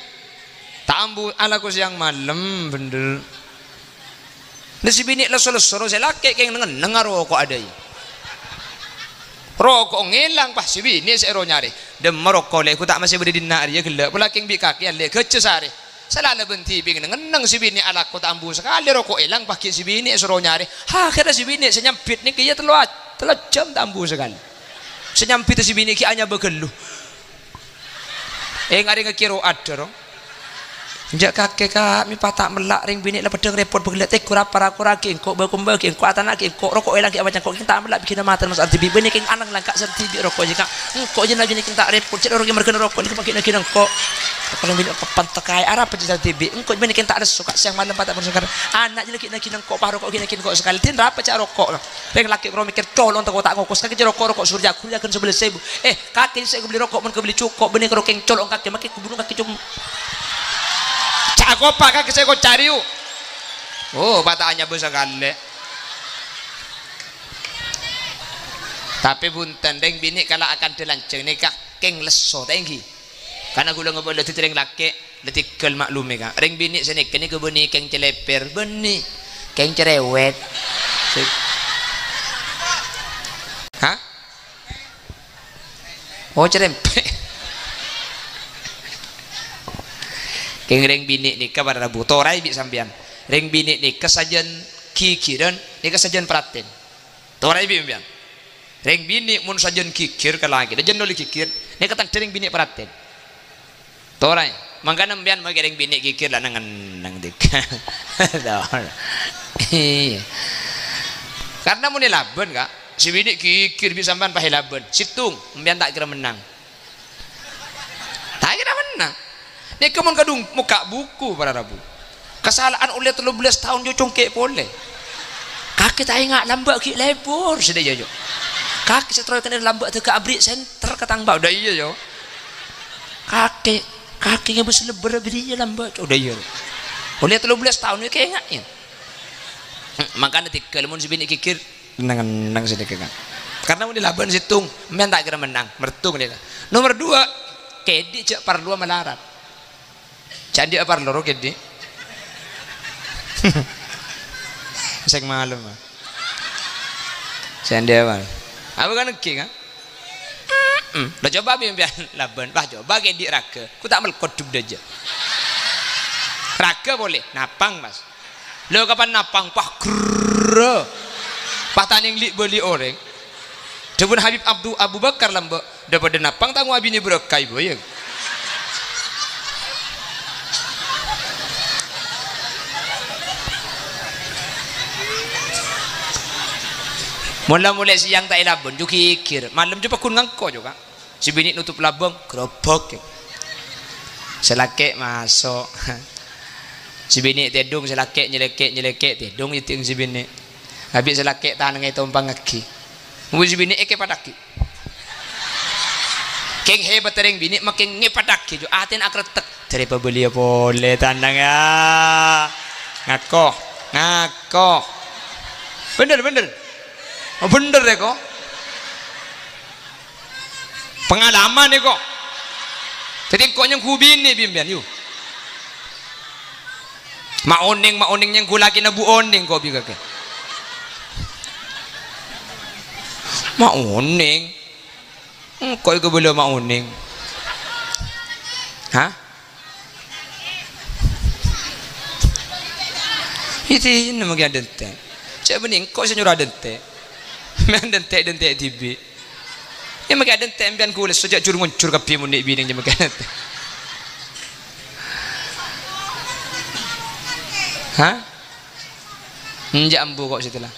Tambu ala ko siang malam bener. Nasi bini lah solo saya laki keng nengar rokok ada ya. Rokok ngilang pas si bini saya nyari. Dem merokok lek ku tak masih beri dinar ya gelak. Pula keng bi kaki lek kecesare. Salah benti bing nengang si bini ala ko tambu sekali rokok hilang pakai si bini suruh nyari. Ha kira si bini senyampit ni kia telat jam tambu sekali. Senyampit si bini ki hanya begeluh. Ngari ngekiro ada dong. Jak kakek kami patak melak ring bini lah pedang repot begelat tekor apa rakor lagi engkau berkumpul lagi engkau atan lagi engkau rokok lagi macam kau kita melak bikin mata mas arti bini keng anak langkah serti rokok jika engkau je lagi kita repot cek orang yang mereka rokok ni makin lagi engkau kalau bini pantakai arah pecah serti engkau bini kita ada suka siang malam patak bersukar anak je lagi engkau parok kau lagi engkau sekali tin rapa cek rokok ring laki orang mikir tolong tak kotak ngokos kaki rokok surya kuliah kan 11.000 kaki saya beli rokok men beli cukup bini rokok yang colong kaki makin kubunuh kaki cuma aku pakai saya kau cari bataannya besar kali. Tapi bunten deng bini kalau akan dilanceng nikah keng leso tinggi. Karena gula ngobrol letih ring laki letih kel maklum mereka. Ring bini sini kini ke beni keng celeper beni keng cerewet. Hah? Oh cerempet. Keng ring bini nikah pada Rabu torai bi sampean. Ring bini nikah sajen kikiran nikah sajen praten. Torai bi sampean. Ring bini mun sajen kikir ke lagi. Dajen noli kikir nikah tan ring bini praten. Torai. Mangkana sampean mage ring bini kikir lah nang dik. Karena mun laben kak. si bini kikir bisa sampean pahe laban situng mbian tak kira menang ni kemun kadung muka buku para rabu kesalahan oleh 13 tahun jo congkek boleh kaki tak ingat lambat ki lebur sedaya jo kaki setroy kena lambat tu ke abrik center katang bau dah iya jo kaki yang berselebar beri lambat udah iya oleh 13 tahun ni ke ingatnya maka nanti kalau mun si bini kikir nang sedekah karena mau dilaban situng men tak kira menang mertung dia nomor 2 kedi cak parlua melarat candi apa loro kedi sek malam candi apa kan ki kan dah coba biar laban bah coba kedi raka ku tak melkot dub aja raka boleh napang mas lo kapan napang pah grrrr pah taning li beli orang Dapun Habib Abu Bakar lamba daripada napang tanggung abini berkai boy. Mula-mula siang tak labon jo kikir malam jo pakun ngangko juga si bini nutup labang gerobok selakek masuk si bini tedung selakek nyelekek tedung yiting si bini habis selakek tanang itu umpang ngaki mu si bini eke padaki keng hebat tereng bini makin ngepadaki jo aten akretek dari pembeli boleh tanang ya ngako bener oh bener ya kok pengalaman ya kok jadi kok yang kubini bimbian yuk ma oning yang kulaki na bu oning kok biga ke ma oning kok iku boleh ma oning ha itu nama gak dente cak bening kok senyurah dente men dente tibi ya maka dente ambian kulis sejak jur muncur kapi munik bining je maka dente ha njak ambu kok setelah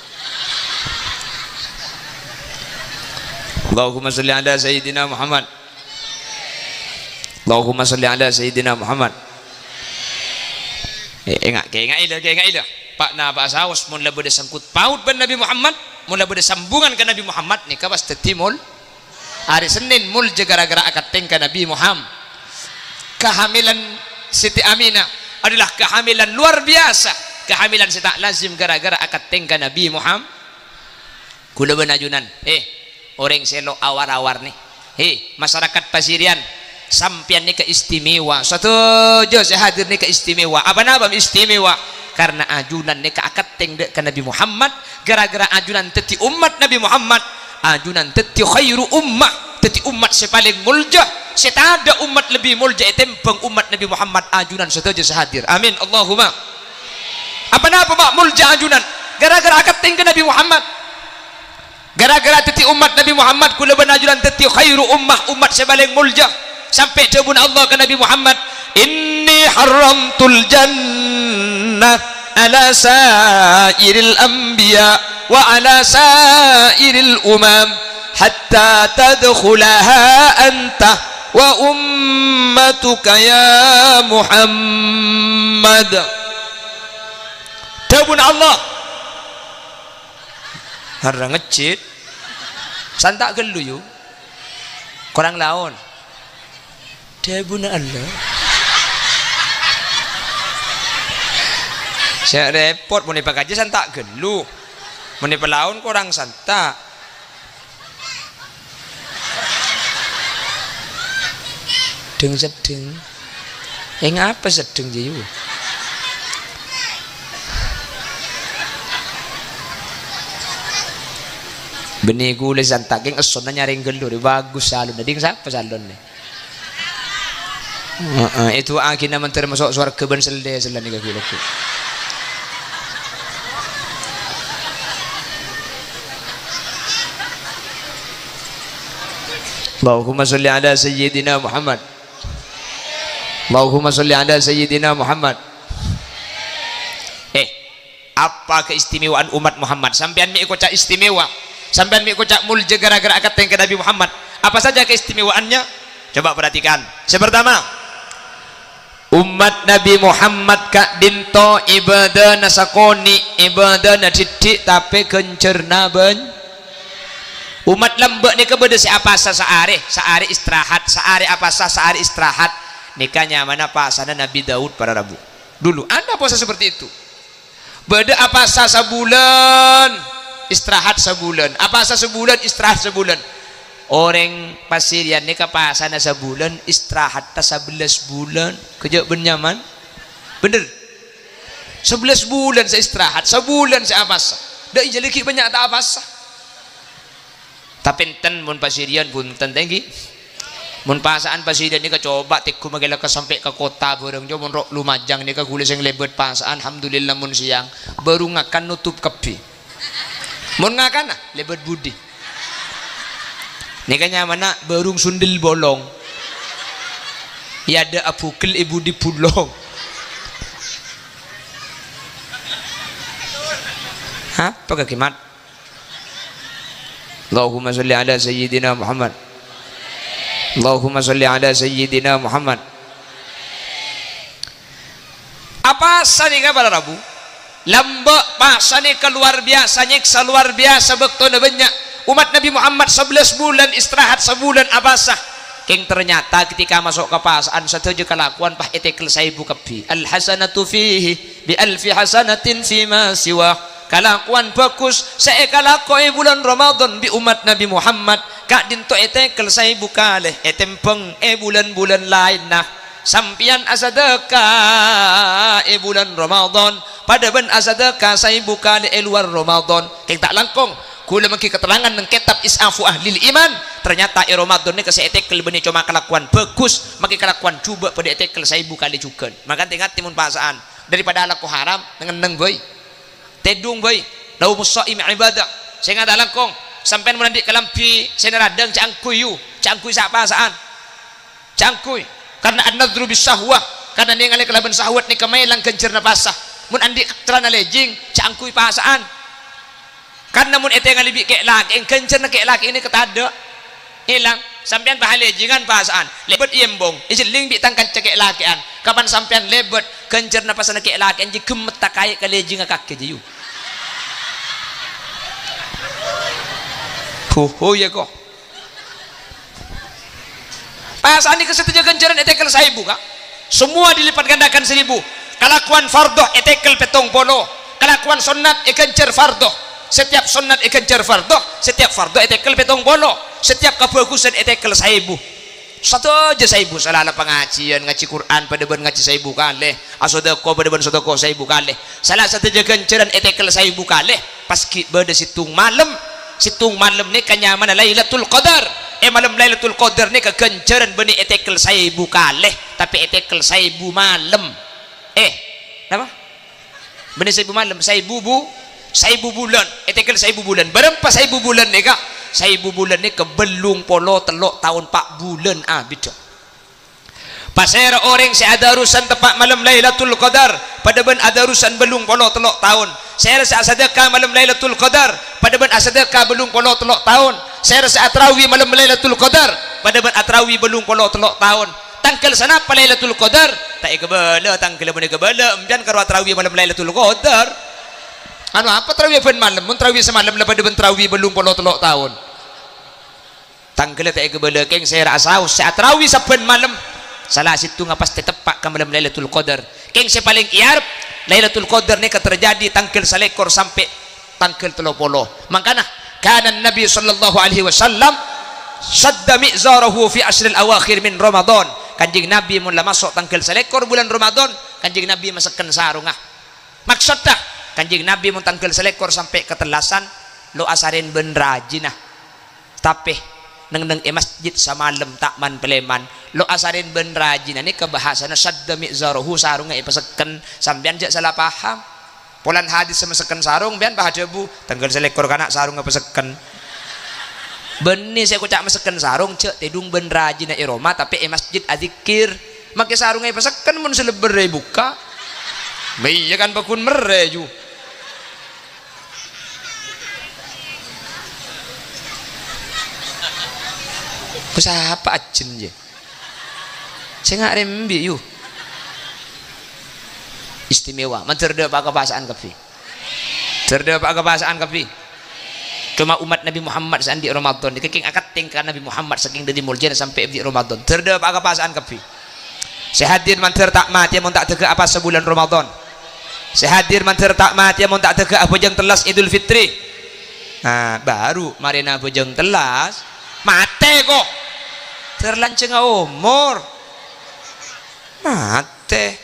Allahumma salli ala sayyidina Muhammad Allahumma salli ala sayyidina Muhammad ingat ila pak na bahasa awas mun labu sangkut paut ban Nabi Muhammad mun labu sambungan ke Nabi Muhammad ni kabas tetimul hari Senin mul gara-gara akad tengka Nabi Muhammad kehamilan Siti Aminah adalah kehamilan luar biasa kehamilan tak lazim gara-gara akad tengka Nabi Muhammad kula benajunan orang selo awar-awar nih masyarakat Pasirian sampian ni keistimewa satu jo saya hadir ni keistimewa apa nama istimewa karena ajunan ni akad tengka Nabi Muhammad gara-gara ajunan teti umat Nabi Muhammad ajunan teti khairu ummah teti umat sepaling mulja setada umat lebih mulja tembang umat Nabi Muhammad ajunan setuju sehadir amin Allahumma apa nama pak mulja ajunan gara-gara akad tengka Nabi Muhammad gara-gara teti umat Nabi Muhammad kula benajunan teti khairu umat sepaling mulja sampai jabun Allah ke Nabi Muhammad inni haramtul jannah ala sairil anbiya wa ala sairil umam hatta tadkhulaha anta wa ummatuka ya Muhammad jabun Allah harang ngecit santak gelu yuk korang laon jabun Allah saya repot mau dipakai aja santak gelu mau dipelaun korang santak sedeng apa sedeng je yuk benih gula santak geng eson nyaring gelu bagus salon ding siapa salon nih itu akhirnya termasuk suara keben selde selan ni gula tu Allahumma salli ala sayyidina Muhammad Allahumma salli ala sayyidina Muhammad apa keistimewaan umat Muhammad sampean mi ikut istimewa sampean mik kocak mulja gara-gara akad ke Nabi Muhammad. Apa saja keistimewaannya? Coba perhatikan. Yang pertama, umat Nabi Muhammad kak dinto ibadah nasakoni ibadah nadidik tapi kencerna ben umat lembek ni kepada siapa saare istirahat saare apa saare istirahat nikahnya mana pasana Nabi Daud pada Rabu dulu ada puasa seperti itu beda apa sebulan istirahat sebulan apa sebulan istirahat sebulan orang pasirian ni kapasana sebulan istirahat ta 11 bulan kerja benyaman bener 11 bulan saya istirahat sebulan saya apasa dak jaliki banyak tak apasa tapi enten mun pasirian pun tinggi mun pasaan pasirian ni ka coba tiku magela ka sampai ke kota bareng jo mun rok lumajang ni ka gulis yang lebet pasaan alhamdulillah mun siang baru ngakan nutup kepi mun ngakan lebet budi nikahnya mana berung sundel bolong ya ada apukil ibu di pulong hah pakai kimat Allahumma salli ala sayyidina Muhammad Allahumma salli ala sayyidina Muhammad apa sanika pada Rabu lambak pasane keluar biasa nyiksa luar biasa bektona banyak umat Nabi Muhammad 11 bulan istirahat sebulan abasah king ternyata ketika masuk ke pasaan sateja kelakuan pah etekel saibu kepi al hasanatu fihi bi alfi hasanatin fima siwa kelakuan bagus saya kalakoi bulan Ramadan bi umat Nabi Muhammad kak dinto etekel saibu kaleh etempeng bulan-bulan lain nah sampian asadaka bulan Ramadan pada ben asadaka saibu kaleh luar Ramadan king tak langkong kula mengki keterangan nang kitab Isafu Ahlil Iman ternyata Ramadan ni kasi etekel benih cuma kelakuan bagus maki kelakuan cuba pada etekel 1000 kali juga maka tingkat timun pasaan daripada laku haram ngeneng boy tedung boy lau musaim ibadah saya ngada langkong sampai menandik kelampi saya radang cangkuy sa pasaan cangkuy karena an-nadru bisahwah karena dia ngalih kelaban sahwat ni kamailang kencerna pasah mun andik celana lejing cangkuy pasaan karena mun ete ngalibi kek laki yang kencer kek laki ini ketada hilang sampean bahale jingan pasaan lebet iembong ijeling bi tangkan cekek lakian kapan sampean lebet kencer na pasana kek laki anji gemet takai kali jinga kaki jiu ho ya kok pasaan ini kesetuju kenceran etekel 1000 kak semua dilipat gandakan 1000 kelakuan fardoh etekel petong polo kelakuan sunat kencer fardoh setiap sunat ikencer fardoh setiap fardoh etekel petong bolo setiap kebagusan etekel 1000 satu aja 1000 salah pengajian ngaji Quran pada ben ngaji 1000 kali asodako pada ben sodako 1000 kali salah satu aja kenceran etekel 1000 kali pas pada situng malam ni kanyaman Lailatul Qadar malam Lailatul Qadar ni kekenceran benih etekel 1000 kali tapi etekel 1000 malam apa benih 1000 malam 1000 bulan etekel 1000 bulan berapa 1000 bulan ni kak 1000 bulan ni kebelung polo telok tahun 4 bulan bida pasera orang si ada urusan tepat malam Lailatul Qadar pada ben ada urusan belung polo telok tahun saya rasa sedekah malam Lailatul Qadar pada ben sedekah belung polo telok tahun saya rasa atrawih malam Lailatul Qadar pada ben atrawih belung polo telok tahun tangkel sana apa Lailatul Qadar tak kebala tangkel benih kebala empian karo atrawih malam Lailatul Qadar apa terawih ben malam mun terawih semalam lepas ben terawih belum polo telok tahun tangkel tak kebala keng saya rasa saya terawih saben malam salah situ ngapas tepat ke malam Lailatul Qadar keng saya paling iarep Lailatul Qadar ni terjadi tangkel salekor sampai tangkel telok polo makana kana Nabi sallallahu alaihi wasallam sadda mi'zarahu fi ashril awakhir min Ramadan kanjing Nabi mun la masuk tangkel salekor bulan Ramadan kanjing Nabi masakkan sarung maksudnya kanjing Nabi mun tangkel selekor sampai ketelasan lo asarin ben rajin tapi neng masjid samalam takman peleman lo asarin ben rajin ini kebahasana sadda mi'zarahu sarung ipasekken sampean jak salah paham polan hadis semesekken sarung bian bahadebu tangkel selekor kana sarung ipasekken beni saya kucak mesekken sarung cek tedung ben rajin Roma tapi masjid adzikir make sarung ipasekken mun selebere buka iya kan bakun mereju Siapa ajen je saya nggak rembi yuk istimewa menterdapat kebahasaan kapi terdapat kebahasaan kapi cuma umat Nabi Muhammad sandi Ramadan dikeking akad tingkah Nabi Muhammad saking dari muljan sampai di Ramadan terdapat kebahasaan kapi saya hadir manter tak mati mun tak tega apa sebulan Ramadan saya hadir manter tak mati mun tak tega apa jeng telas Idul Fitri nah baru marina bujeng telas mate kok terlanceng umur mate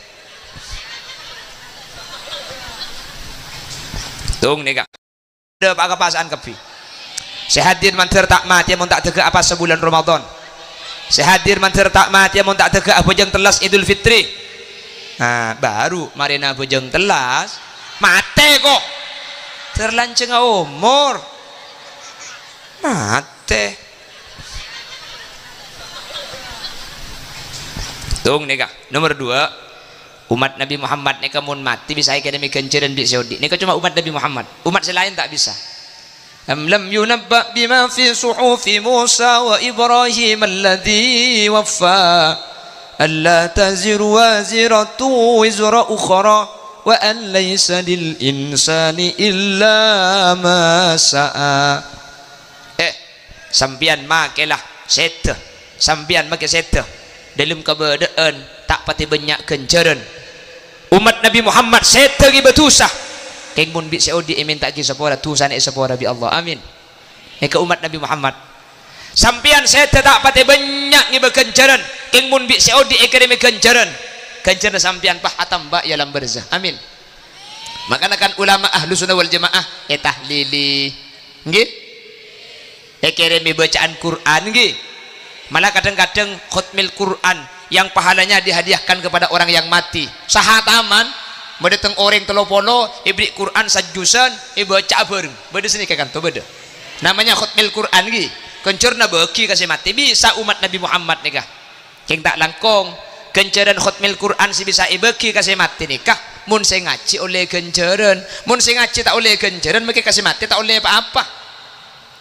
tung nih kak ada apa kepasaan kepi saya hadir manter tak mati mun tak tega apa sebulan Ramadan saya hadir manter tak mati mun tak tega apa jeng telas Idul Fitri nah baru marina bujeng telas mate kok terlanceng umur mate tung nih kak nomor 2 umat Nabi Muhammad nih kamun mati bisa ikan demi kenceran di Saudi nih cuma umat Nabi Muhammad umat selain tak bisa lam yunabba bima fi suhufi Musa wa Ibrahim alladhi waffa alla taziru waziratu wizra ukhra wa an laysa lil insani illa ma sa'a sampian makelah sete sampian make sete dalam keberadaan tak pati banyak kencaran umat Nabi Muhammad seteri betusah keng mun bi Saudi minta ki sepora tusan sepora bi Allah amin ke umat Nabi Muhammad sampian sete tak pati banyak ngi bekencaran keng mun bi Saudi akademi kencaran sampian pah atam ba yalam barzah amin makanya kan ulama ahlu sunnah wal jamaah tahlili nggih akademi bacaan Quran nggih malah kadang-kadang khutmil Quran yang pahalanya dihadiahkan kepada orang yang mati sahataman mendatang orang telopono ibri Quran sajusan baca bareng beda sini kan tuh beda namanya khutmil Quran gi kencurna beki kasih mati bisa umat Nabi Muhammad nikah keng tak langkong kenceran khutmil Quran si bisa ibeki kasih mati nikah mun saya ngaji oleh kenceran mun saya ngaji tak oleh kenceran mereka kasih mati tak oleh apa-apa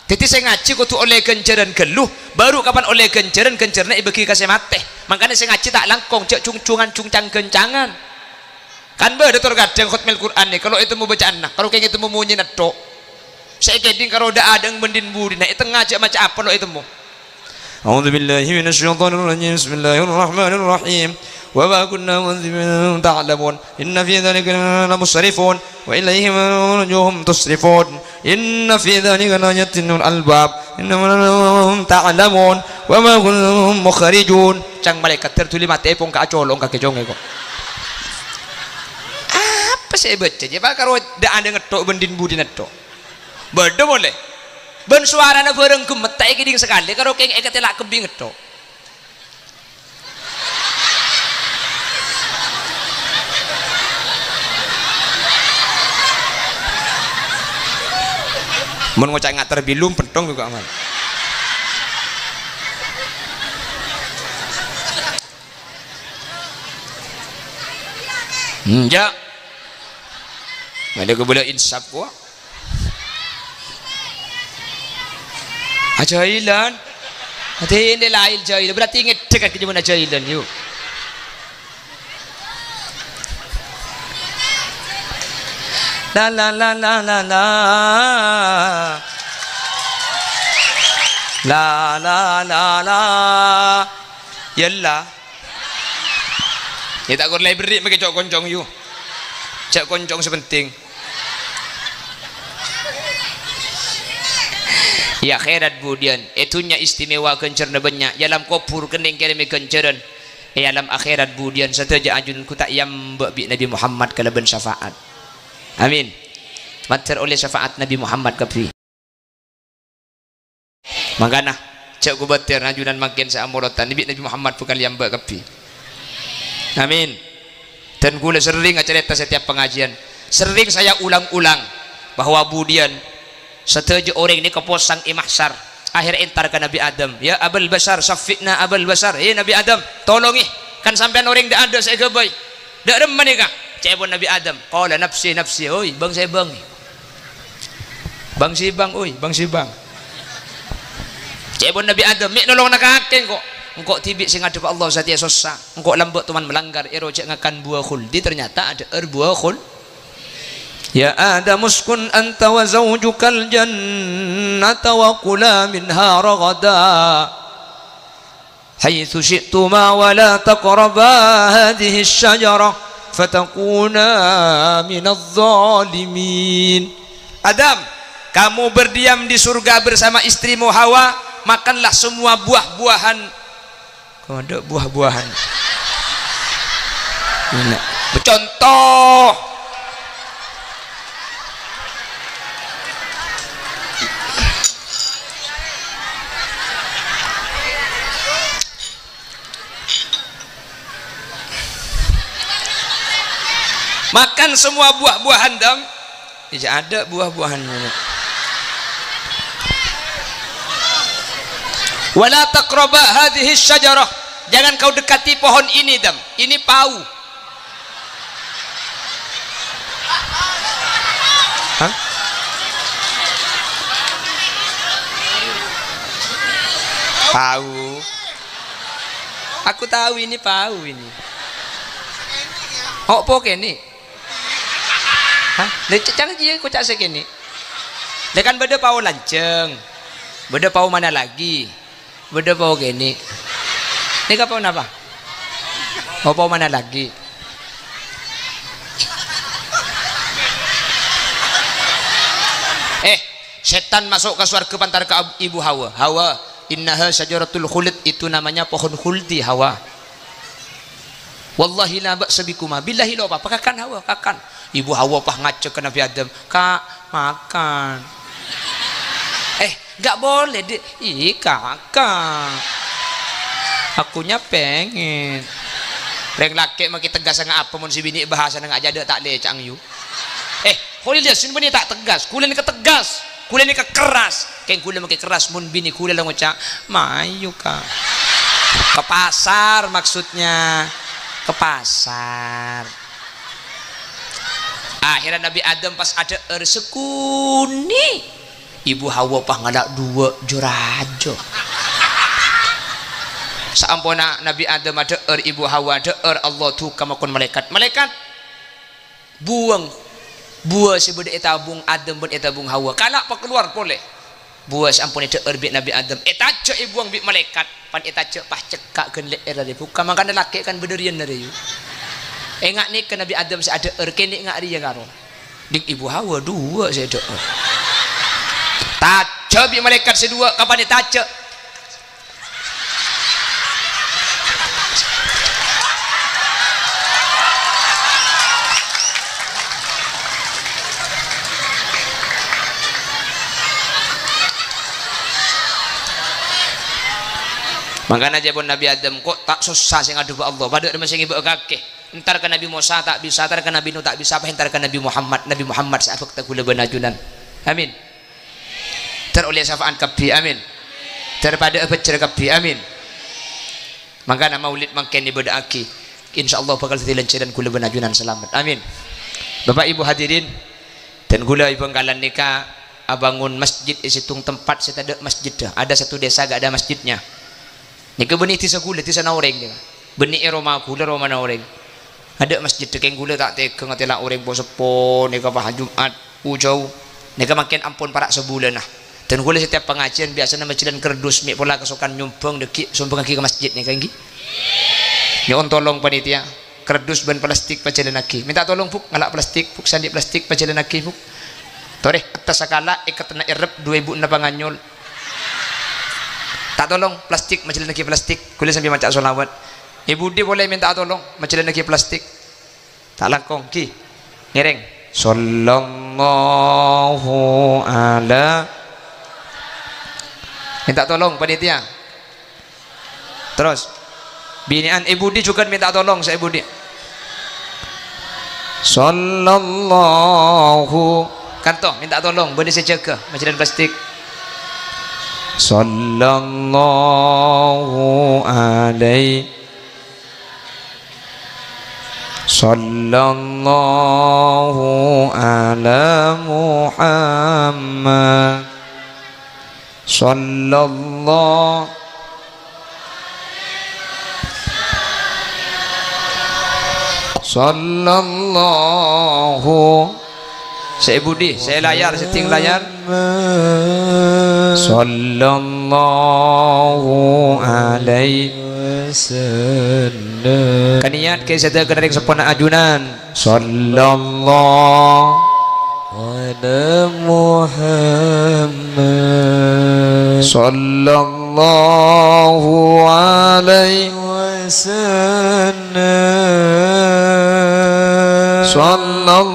jadi saya ngaji kudu oleh kenceran geluh baru kapan oleh kenceran ibeki kasih mate makanya saya ngaji tak langkong cek cungcungan cungcang kencangan kan beda terkadang khutmil Quran nih kalau itu mau bacaan nah kalau kayak itu mau munyi netok saya keding kalau udah ada yang mendin budi nah itu ngajak macam apa lo itu mau A'udzubillahi minasyaitonirrajim bismillahirrahmanirrahim wa ma kunna munzirin ta'lamun inna fi dhalika lamusrifun wa ilayhi marjuhum tusrifun inna fi dhalika layatin albab innahum ta'lamun wa ma kunhum mukhrijun cang malaikat tertulis mati pong ka acolong ka kejong kok apa saya baca je pak karo dak ada ngetok bendin budi netok beda boleh ben suarana bareng gemetek iki ding sekali karo keng eketelak kembing ngetok mun ngocak nggak terbilum pentong juga aman ya ada kebelah insaf gua ajailan hati ini lain jailan berarti inget dekat ke zaman ajailan yuk la la la la la la la la la la yalla ya tak korlai beri pakai cok koncong yuk cok koncong sepenting ya akhirat budian itunya istimewa kencerna banyak dalam kopur kening keremi kenceran dalam akhirat budian sataja ajun ku tak yam bi Nabi Muhammad kalaban syafaat amin mater oleh syafaat Nabi Muhammad kapi makana cak ku batir ajunan makin saamuratan Nabi Muhammad bukan liam ba kapi amin dan kula sering cerita setiap pengajian sering saya ulang-ulang bahwa budian setuju orang ini keposang imahsar akhir entar ke Nabi Adam ya Abul Basar syafiqna Abul Basar Nabi Adam tolongi kan sampean orang tidak ada saya kebaik tidak remen kah cebon Nabi Adam qala nafsi nafsi oi bang saya bang si bang oi bang si bang Cebon Nabi Adam mik nolong nak kakek kok. Engkau tibik sing ngadep Allah satia susah. Engkau lambek teman melanggar ero cek ngakan buah khuldi ternyata ada buah khul. Ya Adam uskun anta wa zawjukal jannata wa kula minha ragada haitsu syi'tuma wa la taqraba hadhihi asy-syajarah fatakuna minadh dhalimin. Adam, kamu berdiam di surga bersama istrimu Hawa, makanlah semua buah-buahan. Ada buah-buahan. Contoh. Makan semua buah-buahan dam. Tidak ada buah-buahannya. Wala taqraba hadhihi syajarah. Jangan kau dekati pohon ini dam. Ini pau. Hah? Pau. Aku tahu ini pau ini. Oh, po kene. Hah? Lecak jangan dia kocak sekene. Dekan beda pau lanceng. Beda pau mana lagi? Beda pau gini. Ini pau apa? Oh, pau mana lagi? Setan masuk ke surga pantar ke ibu Hawa. Hawa, innaha syajaratul khuld, itu namanya pohon khuldi Hawa. Wallahi la ba'sa bikuma. Billahi lo apa? Kakan Hawa, kakan. Ibu Hawa pah ngaca ke Nabi Adam. Kak, makan. Gak boleh deh. Ih kakak, akunya pengen. Reng laki makin tegas dengan apa mun si bini bahasa dengan aja tak le cang yu. Kulit dia sini bini tak tegas, kulit ni ketegas, kulit ni kekeras. Keng kulit makin keras mun bini kulit lah ngucap, mayu kak. Ke pasar maksudnya, ke pasar. Akhirnya Nabi Adam pas ada sekuni. Ibu Hawa pah ngadak dua jurajo. Saampuna Nabi Adam ada ibu Hawa ada Allah tu kamakun malaikat. Malaikat buang buah sebeda etabung Adam ben etabung Hawa. Kalak pa keluar boleh. Buah saampun ada bit Nabi Adam. Etace buang bit malaikat. Pan etace pah cekak ke leer dari bukan makana laki kan bederian dari you. Engak ni ke Nabi Adam se ada kene ngak dia karo. Dik ibu Hawa dua saya ada. Tace bi malaikat sedua kapan dia tace. Makanya aja pun Nabi Adam kok tak susah sing adu Allah. Pada masing ibu kakek. Entar ke Nabi Musa tak bisa, entar ke Nabi Nuh tak bisa, apa entar ke Nabi Muhammad. Nabi Muhammad sa'afak takula banajunan. Amin. Teroleh syafa'an kabbi, amin. Daripada abajar kabbi, amin. Maka nama maulid makin ibadah aki. InsyaAllah bakal dilancaran kula banajunan selamat, amin. Bapak ibu hadirin dan gula ibu angkalan nikah abangun masjid isitung tempat saya ada masjid dah. Ada satu desa gak ada masjidnya. Nika benih tisa gula tisa naureng dia. Benih Roma gula Roma naureng. Ada masjid dekeng gula tak tegang atela orang posepo nika bah Jumat ujau. Nika makin ampun parak sebulan nah. Dan gula setiap pengajian biasanya masjidan kerdus mik pola kesukaan nyumbang deki sumbang ke masjid nika nggih. Ya on tolong panitia. Kerdus ban plastik pajalan lagi. Minta tolong puk ngalak plastik, puk sandi plastik pajalan lagi puk. Toreh atas sakala ikat na irep 2000 na panganyol. Tak tolong plastik majalah lagi plastik. Kulit sambil macam solawat. Ibu dia boleh minta tolong majalah lagi plastik. Tak langkong ki. Ngereng. Sallallahu ala. Minta tolong panitia. Terus. Binian ibu dia juga minta tolong saya ibu dia. Sallallahu. Kantoh minta tolong boleh saya jaga majalah plastik. Sallallahu alaihi Sallallahu ala Muhammad sallallahu sallallahu. Saya Budi, saya layar, setting layar. Sallallahu alaihi wasallam. Kan niat ke saya kena sempurna ajunan. Sallallahu ala Muhammad. Sallallahu alaihi wasallam. Sallallahu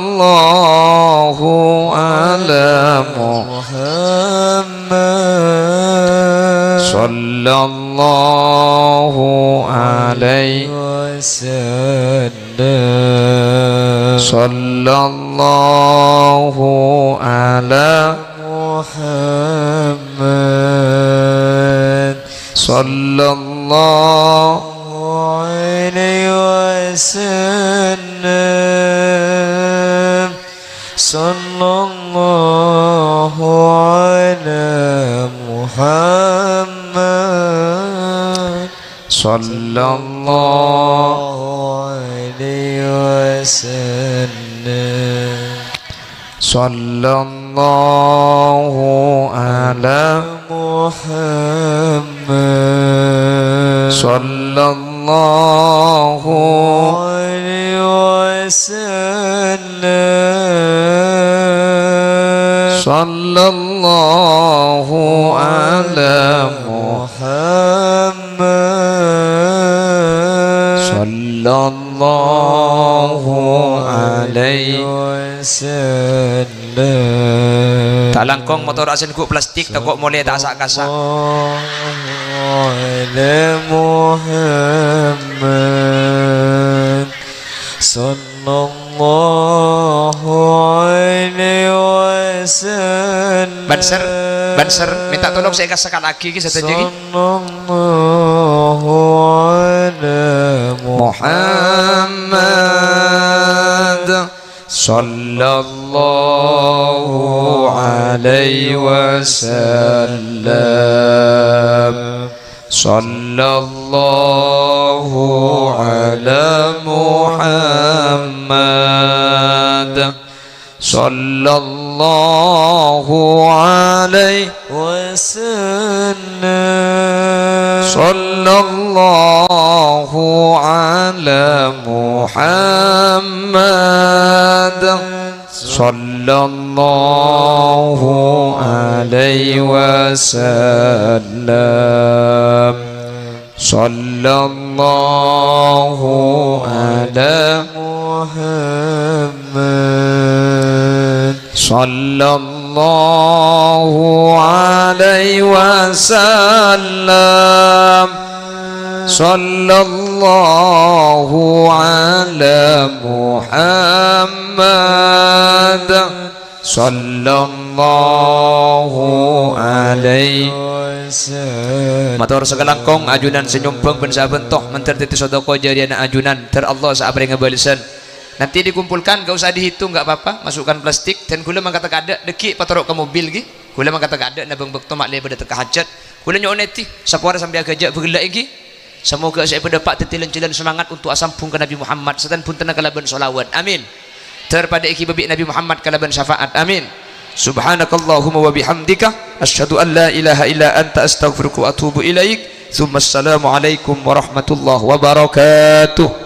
ala Muhammad. Sallallahu alaihi wasallam. Sallallahu ala Muhammad. Sallallahu alaihi wasallam. Sallallahu ala Muhammad. Sallallahu alaihi wasallam. Sallallahu ala Muhammad. Sallallahu alaihi wasallam. Sallallahu ala Muhammad. Sallallahu alaihi wasallam. Tak langkong motor asin kuk plastik tak kok mulai tak asak-asak. Ala Muhammad. Sallallahu alaihi wasallam. Banser minta tolong saya kasihkan lagi satu lagi. Sallallahu ala Muhammad. Sallallahu alaihi wasallam. Sallallahu ala Muhammad. Sallallahu alaihi wasallam. Sallallahu ala Muhammad. Sallallahu alaihi wasallam. Sallallahu ala Muhammad. Sallallahu alaihi wasallam. Sallallahu ala Muhammad. Sallallahu alaihi wasallam. Matur segalangkong ajunan senyumpeng pensaben toh mentertiti sedekah jariah ajunan ter Allah saabri ngabalisan. Nanti dikumpulkan gak usah dihitung gak apa-apa, masukkan plastik dan kula mangkata kada deki patorok ke mobil gi. Kula mangkata kada na bang bekto mak le pada teka hajat. Kula nyoneti sapuara sampai agak bergelak iki. Semoga saya berdapat tetilan-tilan semangat untuk asampung ke Nabi Muhammad setan pun tenang kalaban solawat. Amin. Terpada iki babi Nabi Muhammad kalaban syafaat. Amin. Subhanakallahumma wa bihamdika asyhadu an la ilaha illa anta astaghfiruka wa atubu ilaik. Tsumma assalamu alaikum warahmatullahi wabarakatuh.